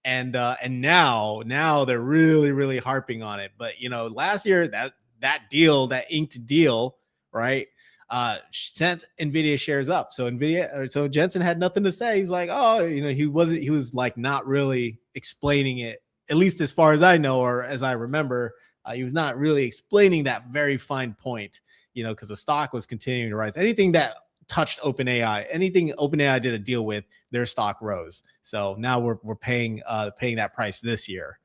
[SPEAKER 1] And now they're really, really harping on it. But, last year, that deal, that inked deal, right, sent NVIDIA shares up. So Jensen had nothing to say. He's like, oh, he was like not really explaining it, at least as far as I know, or as I remember. He was not really explaining that very fine point, because the stock was continuing to rise. Anything that touched OpenAI, anything OpenAI did a deal with, their stock rose. So now we're paying that price this year.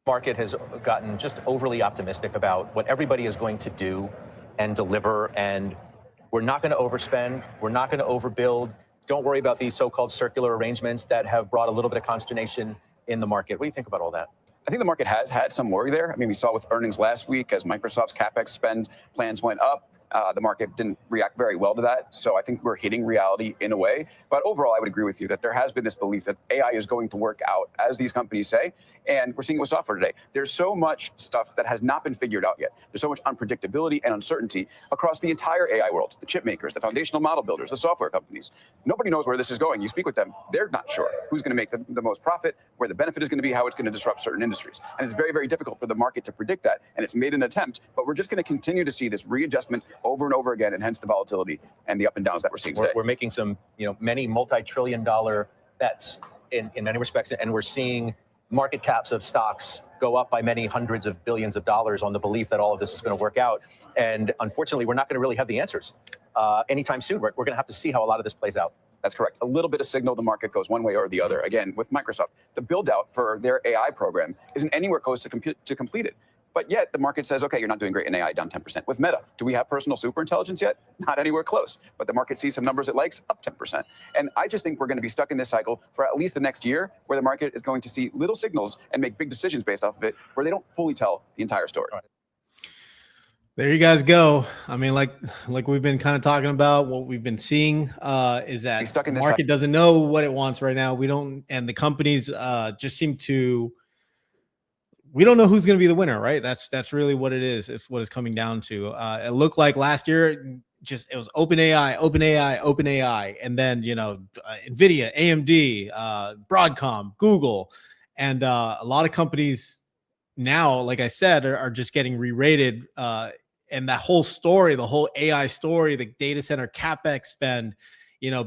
[SPEAKER 2] Market has gotten just overly optimistic about what everybody is going to do and deliver, and we're not going to overspend, we're not going to overbuild. Don't worry about these so-called circular arrangements that have brought a little bit of consternation in the market. What do you think about all that?
[SPEAKER 3] I think the market has had some worry there. I mean, we saw with earnings last week as Microsoft's CapEx spend plans went up. The market didn't react very well to that. So I think we're hitting reality in a way. But overall, I would agree with you that there has been this belief that AI is going to work out, as these companies say. And we're seeing it with software today. There's so much stuff that has not been figured out yet. There's so much unpredictability and uncertainty across the entire AI world, the chip makers, the foundational model builders, the software companies. Nobody knows where this is going. You speak with them, they're not sure who's going to make the most profit, where the benefit is going to be, how it's going to disrupt certain industries. And it's very, very difficult for the market to predict that. And it's made an attempt, but we're just going to continue to see this readjustment over and over again, and hence the volatility and the up and downs that we're seeing today.
[SPEAKER 2] We're making some, many multi-trillion-dollar bets in many respects, and we're seeing market caps of stocks go up by many hundreds of billions of dollars on the belief that all of this is going to work out. And unfortunately, we're not going to really have the answers anytime soon. We're going to have to see how a lot of this plays out.
[SPEAKER 3] That's correct. A little bit of signal the market goes one way or the other. Again, with Microsoft, the build out for their AI program isn't anywhere close to complete it. But yet the market says, okay, you're not doing great in AI, down 10%. With Meta, do we have personal superintelligence yet? Not anywhere close. But the market sees some numbers it likes, up 10%. And I just think we're going to be stuck in this cycle for at least the next year, where the market is going to see little signals and make big decisions based off of it, where they don't fully tell the entire story.
[SPEAKER 1] There you guys go. I mean, like we've been kind of talking about, what we've been seeing is that the market doesn't know what it wants right now. We don't, and the companies just seem to. We don't know who's going to be the winner, right? That's really what it is. It's what it's coming down to. It looked like last year, it was OpenAI, and then NVIDIA, AMD, Broadcom, Google, And a lot of companies now, like I said, are just getting re-rated. And that whole story, the whole AI story, the data center CapEx spend,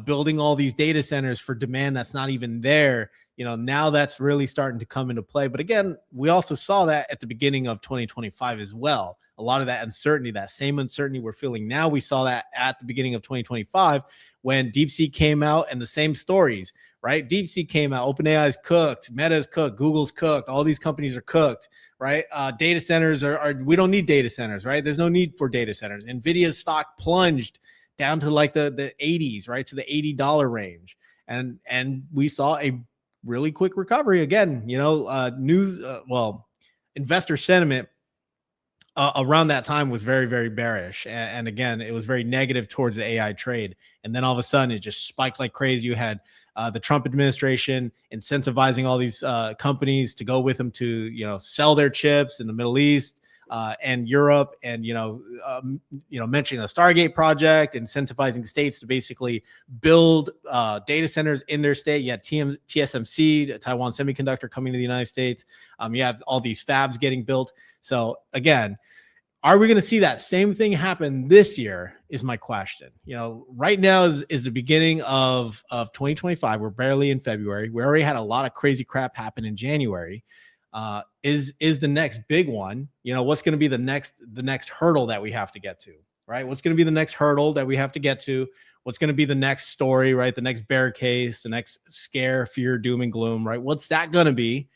[SPEAKER 1] building all these data centers for demand that's not even there. Now that's really starting to come into play. But again, we also saw that at the beginning of 2025 as well. A lot of that uncertainty, that same uncertainty we're feeling now, we saw that at the beginning of 2025 when DeepSeek came out, and the same stories, right? DeepSeek came out, OpenAI's cooked, Meta's cooked, Google's cooked, all these companies are cooked, right? Data centers we don't need data centers, right? There's no need for data centers. NVIDIA's stock plunged down to like the 80s, right? To the $80 range. And we saw a really quick recovery again, investor sentiment around that time was very, very bearish. And again, it was very negative towards the AI trade. And then all of a sudden it just spiked like crazy. You had the Trump administration incentivizing all these companies to go with them to, sell their chips in the Middle East and Europe, and, mentioning the Stargate project, incentivizing states to basically build data centers in their state. You had TSMC, Taiwan Semiconductor, coming to the United States. You have all these fabs getting built. So again, are we going to see that same thing happen this year is my question. Right now is the beginning of 2025. We're barely in February. We already had a lot of crazy crap happen in January. Is the next big one, what's going to be the next hurdle that we have to get to, right? What's going to be the next hurdle that we have to get to? What's going to be the next story, right? The next bear case, the next scare, fear, doom and gloom, right? What's that going to be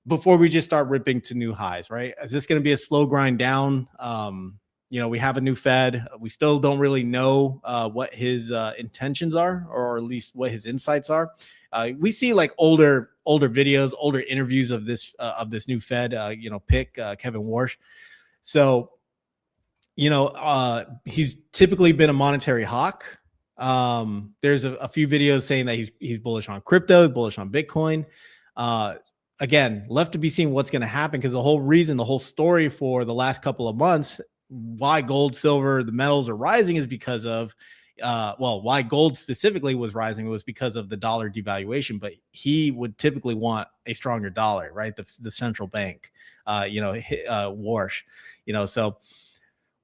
[SPEAKER 1] before we just start ripping to new highs, right? Is this going to be a slow grind down? We have a new Fed. We still don't really know what his intentions are, or at least what his insights are. We see like older videos, older interviews of this new Fed, pick Kevin Warsh. So, he's typically been a monetary hawk. There's a few videos saying that he's bullish on crypto, bullish on Bitcoin. Again, left to be seen what's going to happen, because the whole story for the last couple of months, why gold, silver, the metals are rising is because of, why gold specifically was rising was because of the dollar devaluation. But he would typically want a stronger dollar, right? The central bank, Warsh, so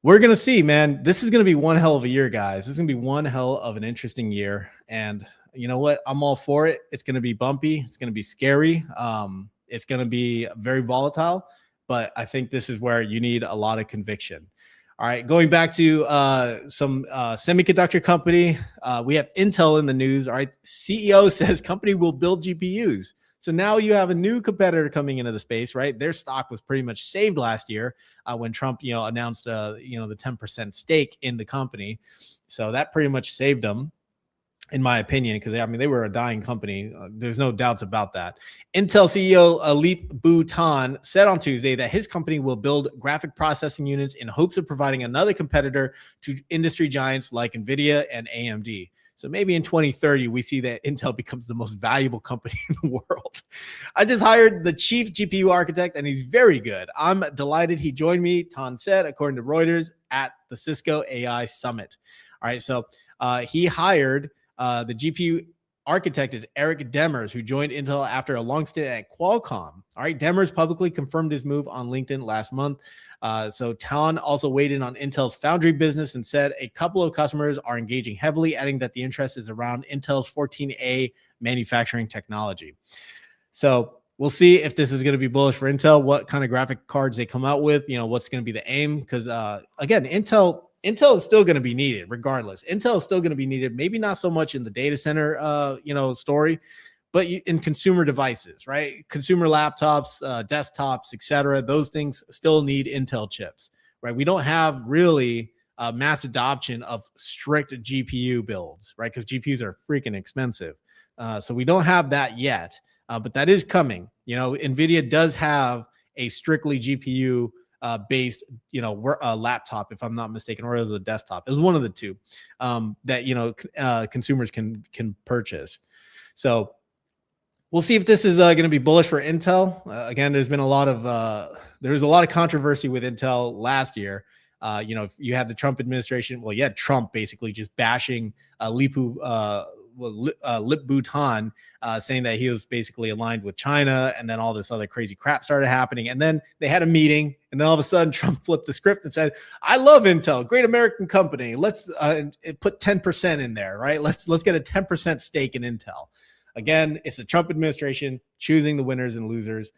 [SPEAKER 1] we're going to see, man. This is going to be one hell of a year, guys. This is going to be one hell of an interesting year. And you know what? I'm all for it. It's going to be bumpy. It's going to be scary. It's going to be very volatile, but I think this is where you need a lot of conviction. All right. Going back to some semiconductor company, we have Intel in the news. All right. CEO says company will build GPUs. So now you have a new competitor coming into the space, right? Their stock was pretty much saved last year when Trump, announced, the 10% stake in the company. So that pretty much saved them, in my opinion, because they were a dying company. There's no doubts about that. Intel CEO Alip Bhutan said on Tuesday that his company will build graphic processing units in hopes of providing another competitor to industry giants like NVIDIA and AMD. So maybe in 2030, we see that Intel becomes the most valuable company in the world. I just hired the chief GPU architect, and he's very good. I'm delighted he joined me, Tan said, according to Reuters, at the Cisco AI Summit. All right, so he hired the GPU architect is Eric Demers, who joined Intel after a long stint at Qualcomm. All right, Demers publicly confirmed his move on LinkedIn last month. So Tan also weighed in on Intel's foundry business and said a couple of customers are engaging heavily, adding that the interest is around Intel's 14A manufacturing technology. So we'll see if this is going to be bullish for Intel, what kind of graphic cards they come out with, what's going to be the aim. Because again, Intel is still going to be needed regardless. Intel is still going to be needed, maybe not so much in the data center, story, but in consumer devices, right? Consumer laptops, desktops, etc. Those things still need Intel chips, right? We don't have really mass adoption of strict GPU builds, right? Because GPUs are freaking expensive. So we don't have that yet, but that is coming. NVIDIA does have a strictly GPU based, laptop, if I'm not mistaken, or it was a desktop. It was one of the two that, consumers can purchase. So we'll see if this is going to be bullish for Intel. Again, there's been a lot of controversy with Intel last year. You had the Trump administration. Well, you had Trump basically just bashing Lip-Bu Lip Bhutan, saying that he was basically aligned with China, and then all this other crazy crap started happening. And then they had a meeting, and then all of a sudden Trump flipped the script and said, "I love Intel, great American company. Let's put 10% in there, right? Let's get a 10% stake in Intel." Again, it's the Trump administration choosing the winners and losers.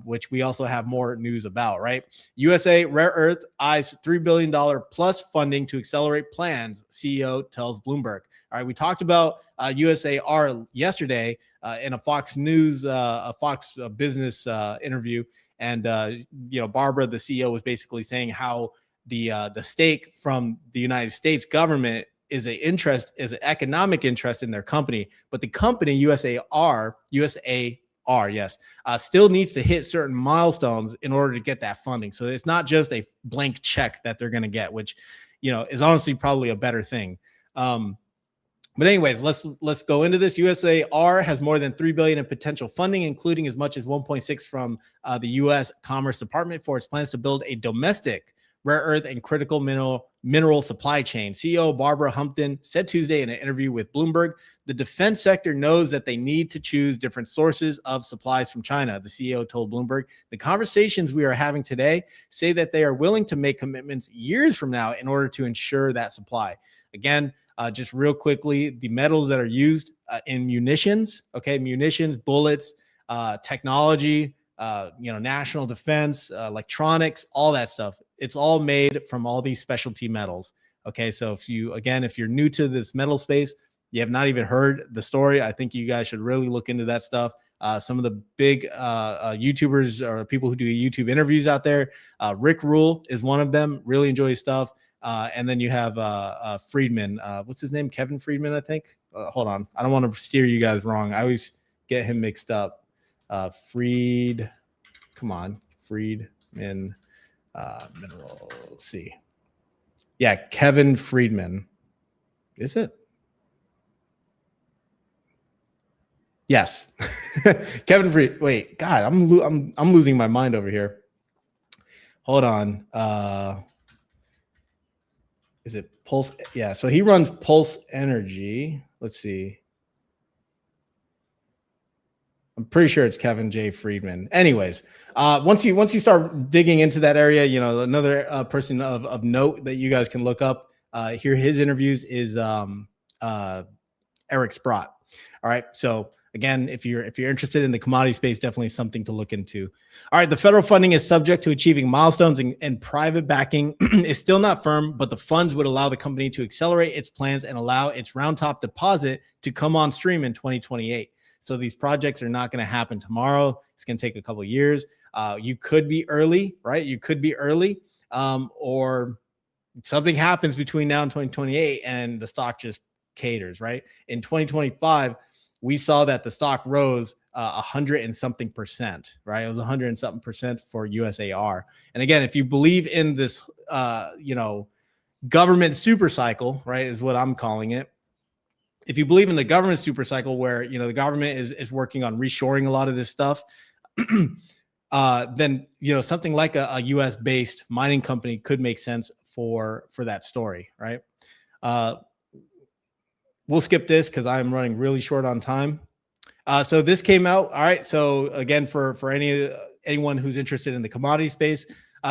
[SPEAKER 1] Which we also have more news about, right? USA Rare Earth eyes $3 billion plus funding to accelerate plans, CEO tells Bloomberg. All right, we talked about USAR yesterday in a Fox News, a Fox Business interview. And, Barbara, the CEO, was basically saying how the stake from the United States government is an economic interest in their company. But the company, USAR, yes, still needs to hit certain milestones in order to get that funding. So it's not just a blank check that they're going to get, which, is honestly probably a better thing. But anyways, let's go into this. USAR has more than $3 billion in potential funding, including as much as 1.6 from the U.S. Commerce Department for its plans to build a domestic rare earth and critical mineral supply chain. CEO Barbara Humpton said Tuesday in an interview with Bloomberg, the defense sector knows that they need to choose different sources of supplies from China. The CEO told Bloomberg, the conversations we are having today say that they are willing to make commitments years from now in order to ensure that supply. Again, just real quickly, the metals that are used in munitions, munitions, bullets, technology, national defense, electronics, all that stuff. It's all made from all these specialty metals. Okay, so if you're new to this metal space, you have not even heard the story, I think you guys should really look into that stuff. Some of the big YouTubers or people who do YouTube interviews out there, Rick Rule is one of them. Really enjoy his stuff. And then you have Friedman. What's his name? Kevin Friedman, I think. Hold on. I don't want to steer you guys wrong. I always get him mixed up. Friedman Mineral C. Yeah, Kevin Friedman. Is it? Yes. Kevin Fried. Wait, God, I'm losing my mind over here. Hold on. Is it Pulse? Yeah, so he runs Pulse Energy. Let's see. I'm pretty sure it's Kevin J. Friedman. Anyways, once you start digging into that area, another person of note that you guys can look up, hear his interviews is Eric Sprott. All right, so again, if you're interested in the commodity space, definitely something to look into. All right, the federal funding is subject to achieving milestones, and private backing is still not firm, but the funds would allow the company to accelerate its plans and allow its round top deposit to come on stream in 2028. So these projects are not going to happen tomorrow. It's going to take a couple of years. You could be early, right? You could be early, or something happens between now and 2028 and the stock just caters, right? In 2025, we saw that the stock rose 100 and something percent, right? It was 100 and something percent for USAR. And again, if you believe in this, government super cycle, right, is what I'm calling it. If you believe in the government super cycle where, the government is working on reshoring a lot of this stuff, then, something like a US based mining company could make sense for that story, right? We'll skip this because I'm running really short on time. So this came out. All right. So again, for anyone who's interested in the commodity space,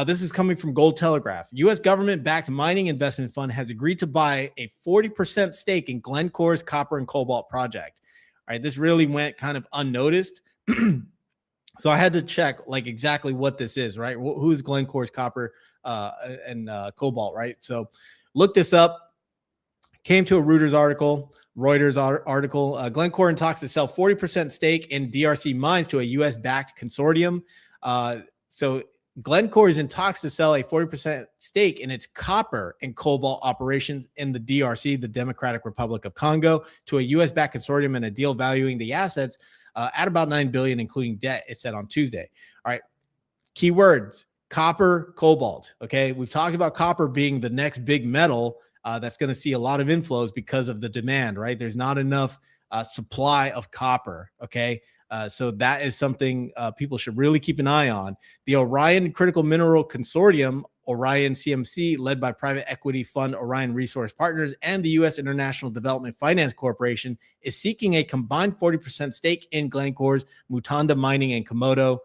[SPEAKER 1] this is coming from Gold Telegraph. U.S. government-backed mining investment fund has agreed to buy a 40% stake in Glencore's copper and cobalt project. All right, this really went kind of unnoticed. So I had to check exactly what this is, right? Who's Glencore's copper and cobalt, right? So look this up. Came to a Reuters article. Glencore in talks to sell 40% stake in DRC mines to a U.S.-backed consortium. So Glencore is in talks to sell a 40% stake in its copper and cobalt operations in the DRC, the Democratic Republic of Congo, to a U.S.-backed consortium in a deal valuing the assets at about $9 billion, including debt, it said on Tuesday. All right, keywords, copper, cobalt. Okay, we've talked about copper being the next big metal that's going to see a lot of inflows because of the demand, right? There's not enough supply of copper, okay? So that is something people should really keep an eye on. The Orion Critical Mineral Consortium Orion CMC, led by private equity fund Orion Resource Partners and the U.S. International Development Finance Corporation, is seeking a combined 40% stake in Glencore's Mutanda Mining and Komodo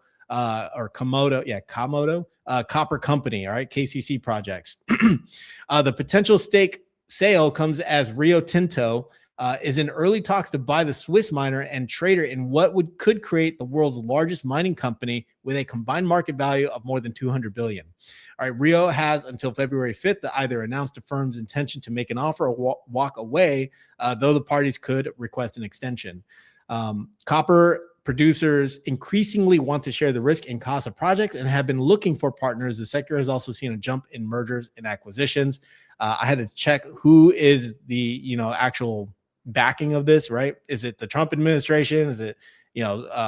[SPEAKER 1] copper company, all right, KCC projects. The potential stake sale comes as Rio Tinto is in early talks to buy the Swiss miner and trader in what could create the world's largest mining company with a combined market value of more than 200 billion. All right, Rio has until February 5th to either announce the firm's intention to make an offer or walk away, though the parties could request an extension. Copper producers increasingly want to share the risk and cost of projects and have been looking for partners. The sector has also seen a jump in mergers and acquisitions. I had to check who is the actual backing of this, right? Is it the Trump administration? Is it the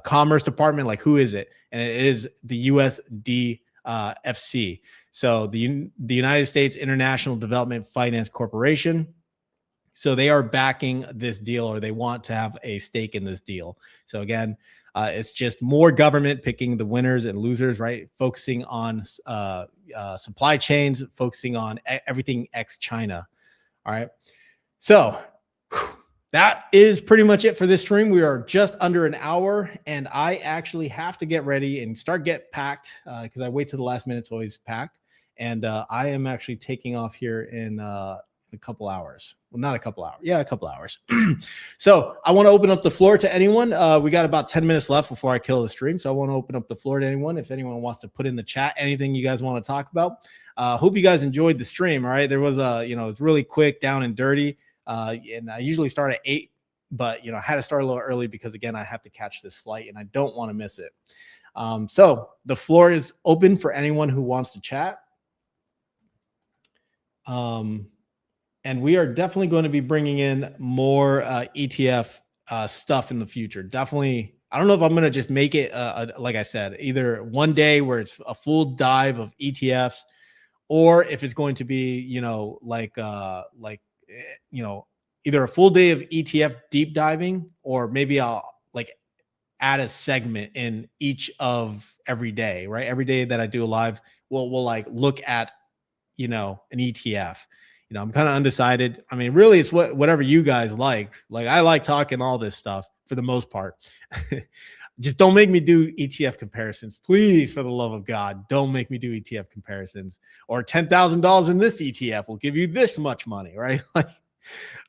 [SPEAKER 1] Commerce Department? Like, who is it? And it is the USDFC. So the United States International Development Finance Corporation. So they are backing this deal, or they want to have a stake in this deal. So again, it's just more government picking the winners and losers, right? Focusing on supply chains, focusing on everything ex-China. All right. So that is pretty much it for this stream. We are just under an hour, and I actually have to get ready and get packed because I wait till the last minute to always pack. And I am actually taking off here in a couple hours. Well, not a couple hours. Yeah, a couple hours. So I want to open up the floor to anyone. We got about 10 minutes left before I kill the stream. So I want to open up the floor to anyone. If anyone wants to put in the chat anything you guys want to talk about. Hope you guys enjoyed the stream. All right. There was it's really quick, down and dirty. And I usually start at 8, but I had to start a little early because again, I have to catch this flight and I don't want to miss it. So the floor is open for anyone who wants to chat. And we are definitely going to be bringing in more ETF stuff in the future. Definitely. I don't know if I'm going to just make it, like I said, either one day where it's a full dive of ETFs, or if it's going to be, either a full day of ETF deep diving, or maybe I'll add a segment in each of every day, right? Every day that I do a live, we'll look at, an ETF. I'm kind of undecided. I mean, really, it's whatever you guys like. Like, I like talking all this stuff for the most part. Just don't make me do ETF comparisons. Please, for the love of God, don't make me do ETF comparisons. Or $10,000 in this ETF will give you this much money, right? Like,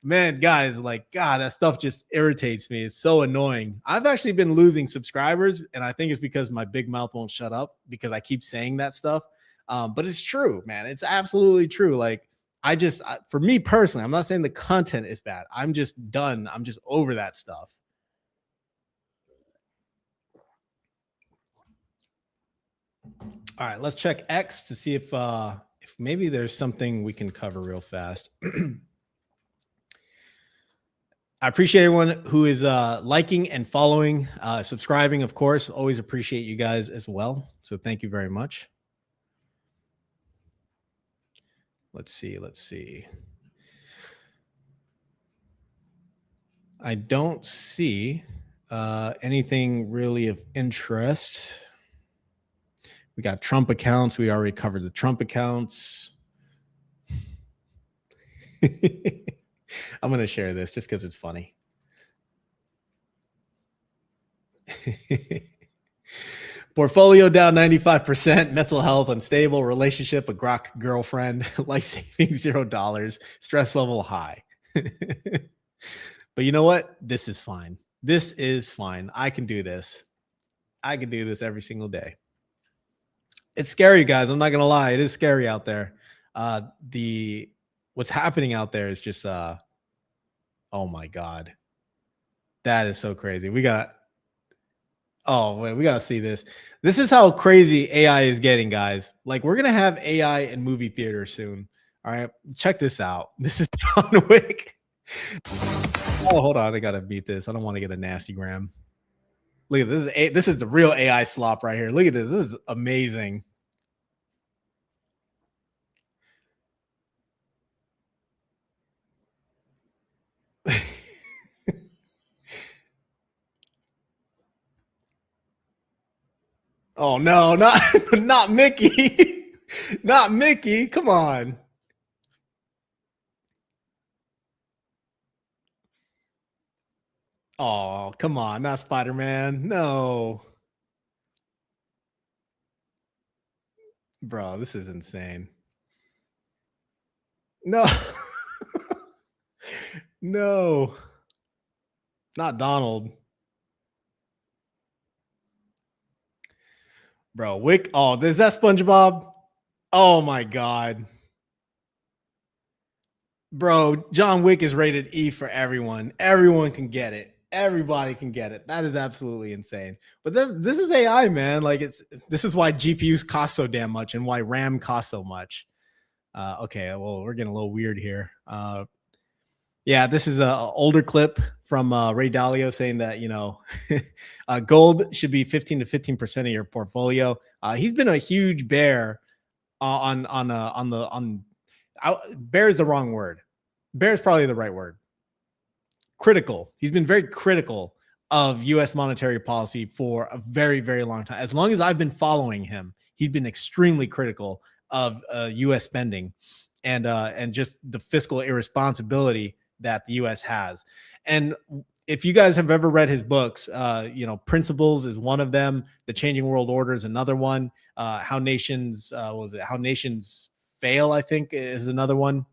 [SPEAKER 1] man, guys, God, that stuff just irritates me. It's so annoying. I've actually been losing subscribers, and I think it's because my big mouth won't shut up because I keep saying that stuff. But it's true, man. It's absolutely true. For me personally, I'm not saying the content is bad. I'm just done. I'm just over that stuff. All right, let's check X to see if maybe there's something we can cover real fast. I appreciate everyone who is liking and following, subscribing, of course. Always appreciate you guys as well. So thank you very much. Let's see. I don't see anything really of interest. We got Trump accounts. We already covered the Trump accounts. I'm going to share this just because it's funny. Portfolio down 95%, mental health unstable, relationship a grok girlfriend, life saving $0, stress level high. But you know what? This is fine. This is fine. I can do this. I can do this every single day. It's scary, guys. I'm not going to lie. It is scary out there. What's happening out there is just, oh my God. That is so crazy. We got to see this. This is how crazy AI is getting, guys. Like, we're going to have AI in movie theaters soon. All right. Check this out. This is John Wick. Oh, hold on. I got to beat this. I don't want to get a nasty gram. Look at this. This is the real AI slop right here. Look at this. This is amazing. Oh no, not not Mickey. Not Mickey. Come on. Oh, come on, not Spider-Man. No. Bro, this is insane. No. No. Not Donald. Bro, Wick. Oh, is that SpongeBob? Oh my God. Bro, John Wick is rated E for everyone. Everyone can get it. Everybody can get it. That is absolutely insane. But this is AI, man. Like this is why GPUs cost so damn much and why RAM costs so much. Okay, well, we're getting a little weird here. Yeah, this is an older clip from Ray Dalio saying that, you know, gold should be 15 to 15% of your portfolio. He's been a huge bear bear is the wrong word. Bear is probably the right word. Critical. He's been very critical of U.S. monetary policy for a very, very long time. As long as I've been following him, he's been extremely critical of U.S. spending and just the fiscal irresponsibility that the U.S. has. And if you guys have ever read his books, you know, Principles is one of them. The Changing World Order is another one. How Nations Fail, I think, is another one.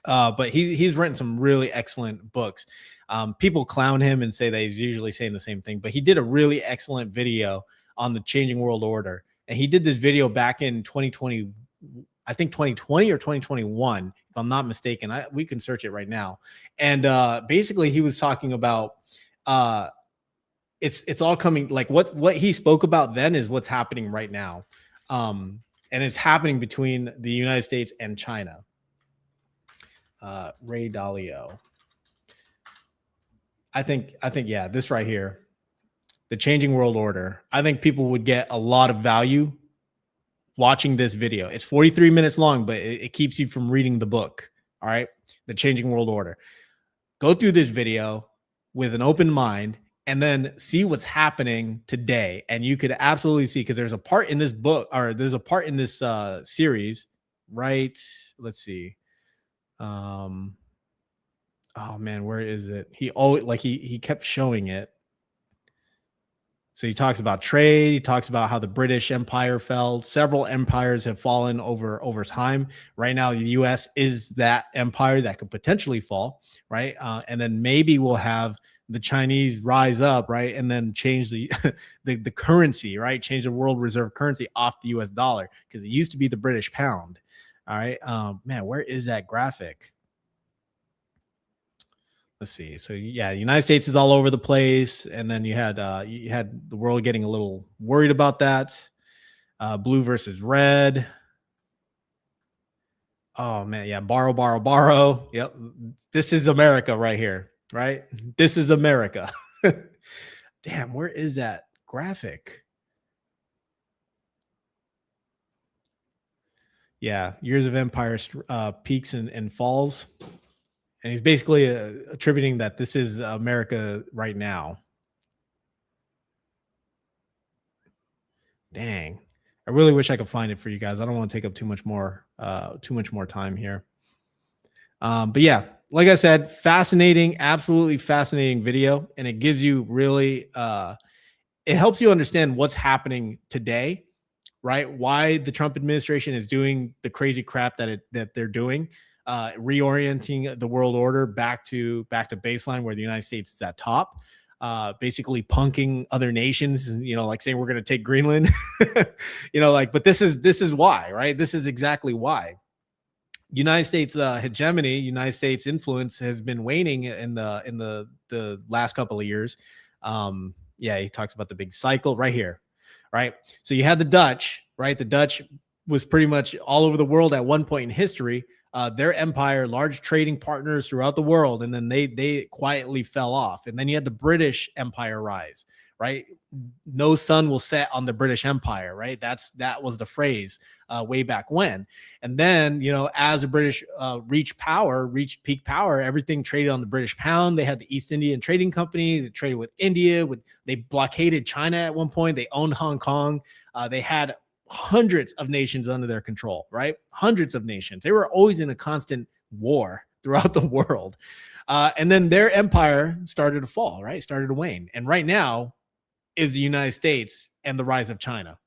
[SPEAKER 1] But he's written some really excellent books. People clown him and say that he's usually saying the same thing, but he did a really excellent video on the Changing World Order. And he did this video back in 2020, I think 2020 or 2021, if I'm not mistaken. We can search it right now. And basically he was talking about it's all coming, like what he spoke about then is what's happening right now. And it's happening between the United States and China. Ray Dalio. I think, yeah, this right here, the Changing World Order. I think people would get a lot of value watching this video. It's 43 minutes long, but it keeps you from reading the book. All right. The Changing World Order. Go through this video with an open mind and then see what's happening today. And you could absolutely see, because there's a part in this book, or there's a part in this series, right? Let's see. Oh man, where is it? He always, like, he kept showing it. So he talks about trade. He talks about how the British Empire fell. Several empires have fallen over time. Right now, the U.S. is that empire that could potentially fall, right? And then maybe we'll have the Chinese rise up, right? And then change the the currency, right? Change the world reserve currency off the U.S. dollar, because it used to be the British pound. All right, man, where is that graphic? Let's see. So yeah, the United States is all over the place, and then you had the world getting a little worried about that. Blue versus red. Oh man, yeah, borrow, borrow, borrow. Yep, this is America right here, right? This is America. Damn, where is that graphic? Yeah, years of empire peaks and falls. And he's basically attributing that this is America right now. Dang. I really wish I could find it for you guys. I don't want to take up too much more time here. But yeah, like I said, fascinating, absolutely fascinating video. And it gives you really, it helps you understand what's happening today, right? Why the Trump administration is doing the crazy crap that they're doing. Reorienting the world order back to baseline, where the United States is at top, basically punking other nations, you know, like saying we're going to take Greenland, you know, like, but this is why, right? This is exactly why. United States hegemony, United States influence has been waning in the last couple of years. Yeah, he talks about the big cycle right here, right? So you had the Dutch, right? The Dutch was pretty much all over the world at one point in history. Their empire, large trading partners throughout the world, and then they quietly fell off. And then you had the British Empire rise, right? No sun will set on the British Empire, right? That was the phrase way back when. And then, you know, as the British reached peak power, everything traded on the British pound. They had the East Indian Trading Company. They traded with India. They blockaded China at one point. They owned Hong Kong. They had hundreds of nations under their control, right? Hundreds of nations. They were always in a constant war throughout the world. And then their empire started to fall, right? Started to wane. And right now is the United States and the rise of China.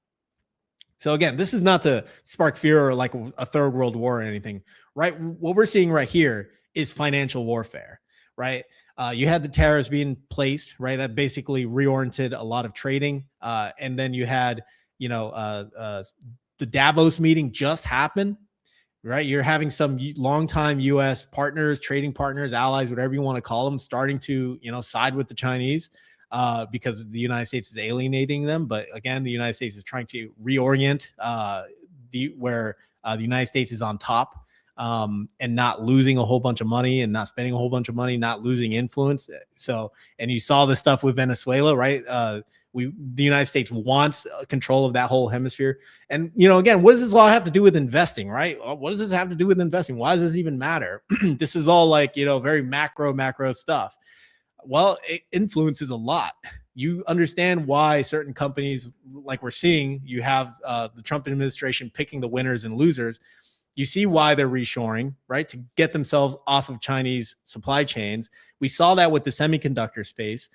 [SPEAKER 1] So again, this is not to spark fear or like a third world war or anything, right? What we're seeing right here is financial warfare, right? You had the tariffs being placed, right? That basically reoriented a lot of trading. And then you had, you know, the Davos meeting just happened, right? You're having some longtime U.S. partners, trading partners, allies, whatever you want to call them, starting to, you know, side with the Chinese because the United States is alienating them. But again, the United States is trying to reorient where the United States is on top and not losing a whole bunch of money and not spending a whole bunch of money, not losing influence. So, and you saw this stuff with Venezuela, right? The United States wants control of that whole hemisphere. And, you know, again, what does this all have to do with investing, right? What does this have to do with investing? Why does this even matter? This is all like, you know, very macro stuff. Well, it influences a lot. You understand why certain companies, like we're seeing, you have the Trump administration picking the winners and losers. You see why they're reshoring, right? To get themselves off of Chinese supply chains. We saw that with the semiconductor space.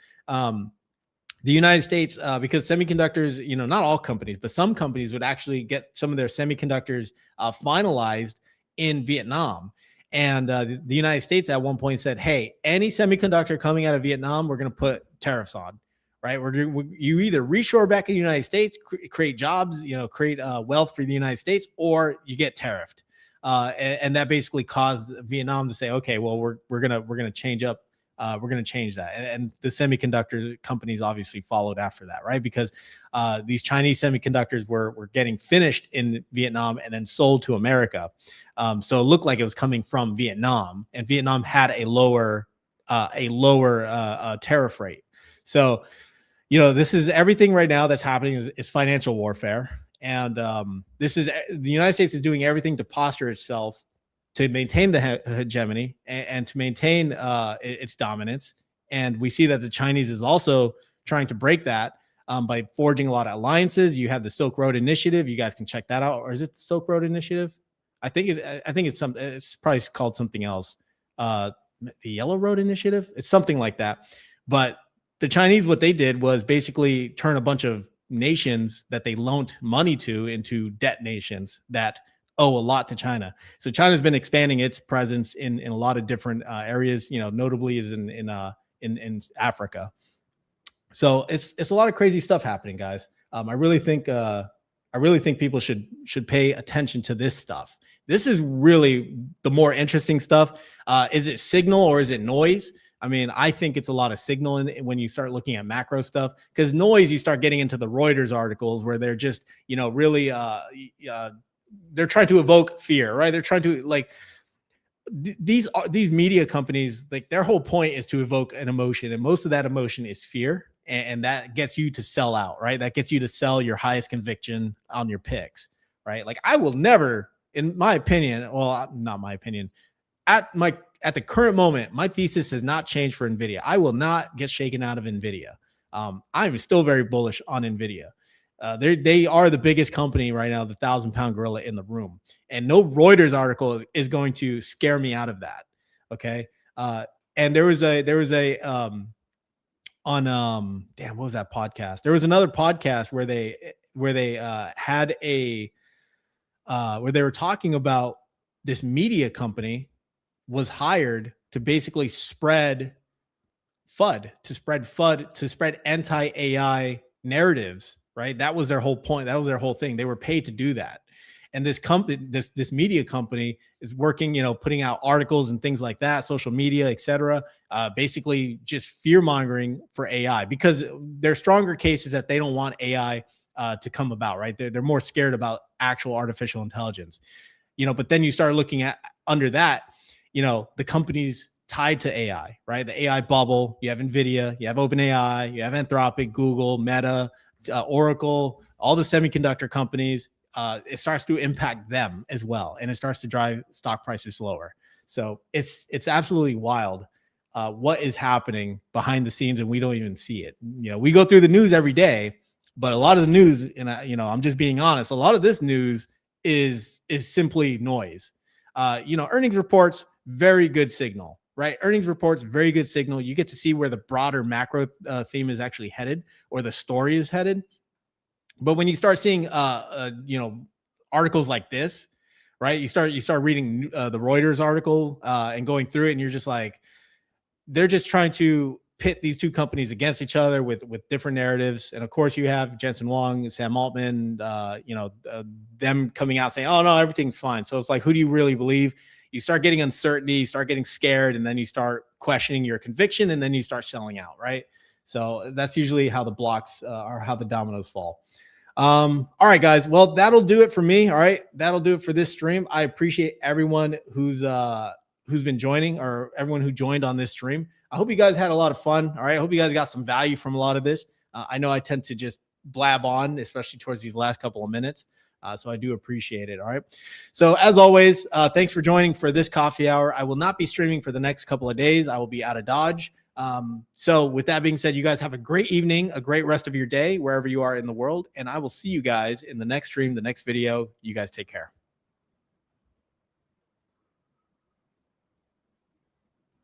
[SPEAKER 1] The United States, because semiconductors, you know, not all companies, but some companies would actually get some of their semiconductors finalized in Vietnam. And the United States at one point said, hey, any semiconductor coming out of Vietnam, we're going to put tariffs on, right? You either reshore back in the United States, create jobs, you know, create wealth for the United States, or you get tariffed. And that basically caused Vietnam to say, okay, well, we're gonna change up. We're going to change that. And the semiconductor companies obviously followed after that, right? Because these Chinese semiconductors were getting finished in Vietnam and then sold to America. So it looked like it was coming from Vietnam, and Vietnam had a lower tariff rate. So, you know, this is everything right now that's happening is financial warfare. And this is the United States is doing everything to posture itself to maintain the hegemony and to maintain its dominance. And we see that the Chinese is also trying to break that by forging a lot of alliances. You have the Silk Road Initiative. You guys can check that out. Or is it the Silk Road Initiative? I think it's something. It's probably called something else. The Yellow Road Initiative. It's something like that. But the Chinese, what they did was basically turn a bunch of nations that they loaned money to into debt nations that owe a lot to China. So China's been expanding its presence in a lot of different areas, you know, notably is in Africa. So it's a lot of crazy stuff happening, guys. I really think people should pay attention to this stuff. This is really the more interesting stuff. Is it signal or is it noise? I mean, I think it's a lot of signal when you start looking at macro stuff, because noise, you start getting into the Reuters articles where they're just, you know, really they're trying to evoke fear, right? They're trying to like these media companies, like their whole point is to evoke an emotion, and most of that emotion is fear, and that gets you to sell out, right? That gets you to sell your highest conviction on your picks, right? Like I will never, in my opinion, well, not my opinion, at the current moment, my thesis has not changed for NVIDIA. I will not get shaken out of NVIDIA. I'm still very bullish on NVIDIA. They are the biggest company right now, the 1,000-pound gorilla in the room, and no Reuters article is going to scare me out of that. Okay. And there was a on what was that podcast? There was another podcast where they had a where they were talking about this media company was hired to basically spread FUD, to spread anti-AI narratives, right? That was their whole point. That was their whole thing. They were paid to do that. And this company, this media company is working, you know, putting out articles and things like that, social media, etc. Basically just fear mongering for AI, because their stronger case is that they don't want AI to come about, right? They're more scared about actual artificial intelligence, you know. But then you start looking at under that, you know, the companies tied to AI, right? The AI bubble. You have NVIDIA, you have OpenAI, you have Anthropic, Google, Meta, Oracle, all the semiconductor companies. It starts to impact them as well, and it starts to drive stock prices lower. So it's absolutely wild what is happening behind the scenes, and we don't even see it. You know, we go through the news every day, but a lot of the news, and I'm just being honest, a lot of this news is simply noise. Earnings reports, very good signal, right? Earnings reports, very good signal. You get to see where the broader macro theme is actually headed, or the story is headed. But when you start seeing, articles like this, right? You start reading the Reuters article and going through it, and you're just like, they're just trying to pit these two companies against each other with different narratives. And of course, you have Jensen Huang and Sam Altman, them coming out saying, "Oh no, everything's fine." So it's like, who do you really believe? You start getting uncertainty, you start getting scared, and then you start questioning your conviction, and then you start selling out, right? So that's usually how the blocks or how the dominoes fall. All right, guys. Well, that'll do it for me. All right, that'll do it for this stream. I appreciate everyone who's been joining, or everyone who joined on this stream. I hope you guys had a lot of fun. All right, I hope you guys got some value from a lot of this. I know I tend to just blab on, especially towards these last couple of minutes. So I do appreciate it. All right. So as always, thanks for joining for this coffee hour. I will not be streaming for the next couple of days. I will be out of Dodge. So with that being said, you guys have a great evening, a great rest of your day, wherever you are in the world. And I will see you guys in the next stream, the next video. You guys take care.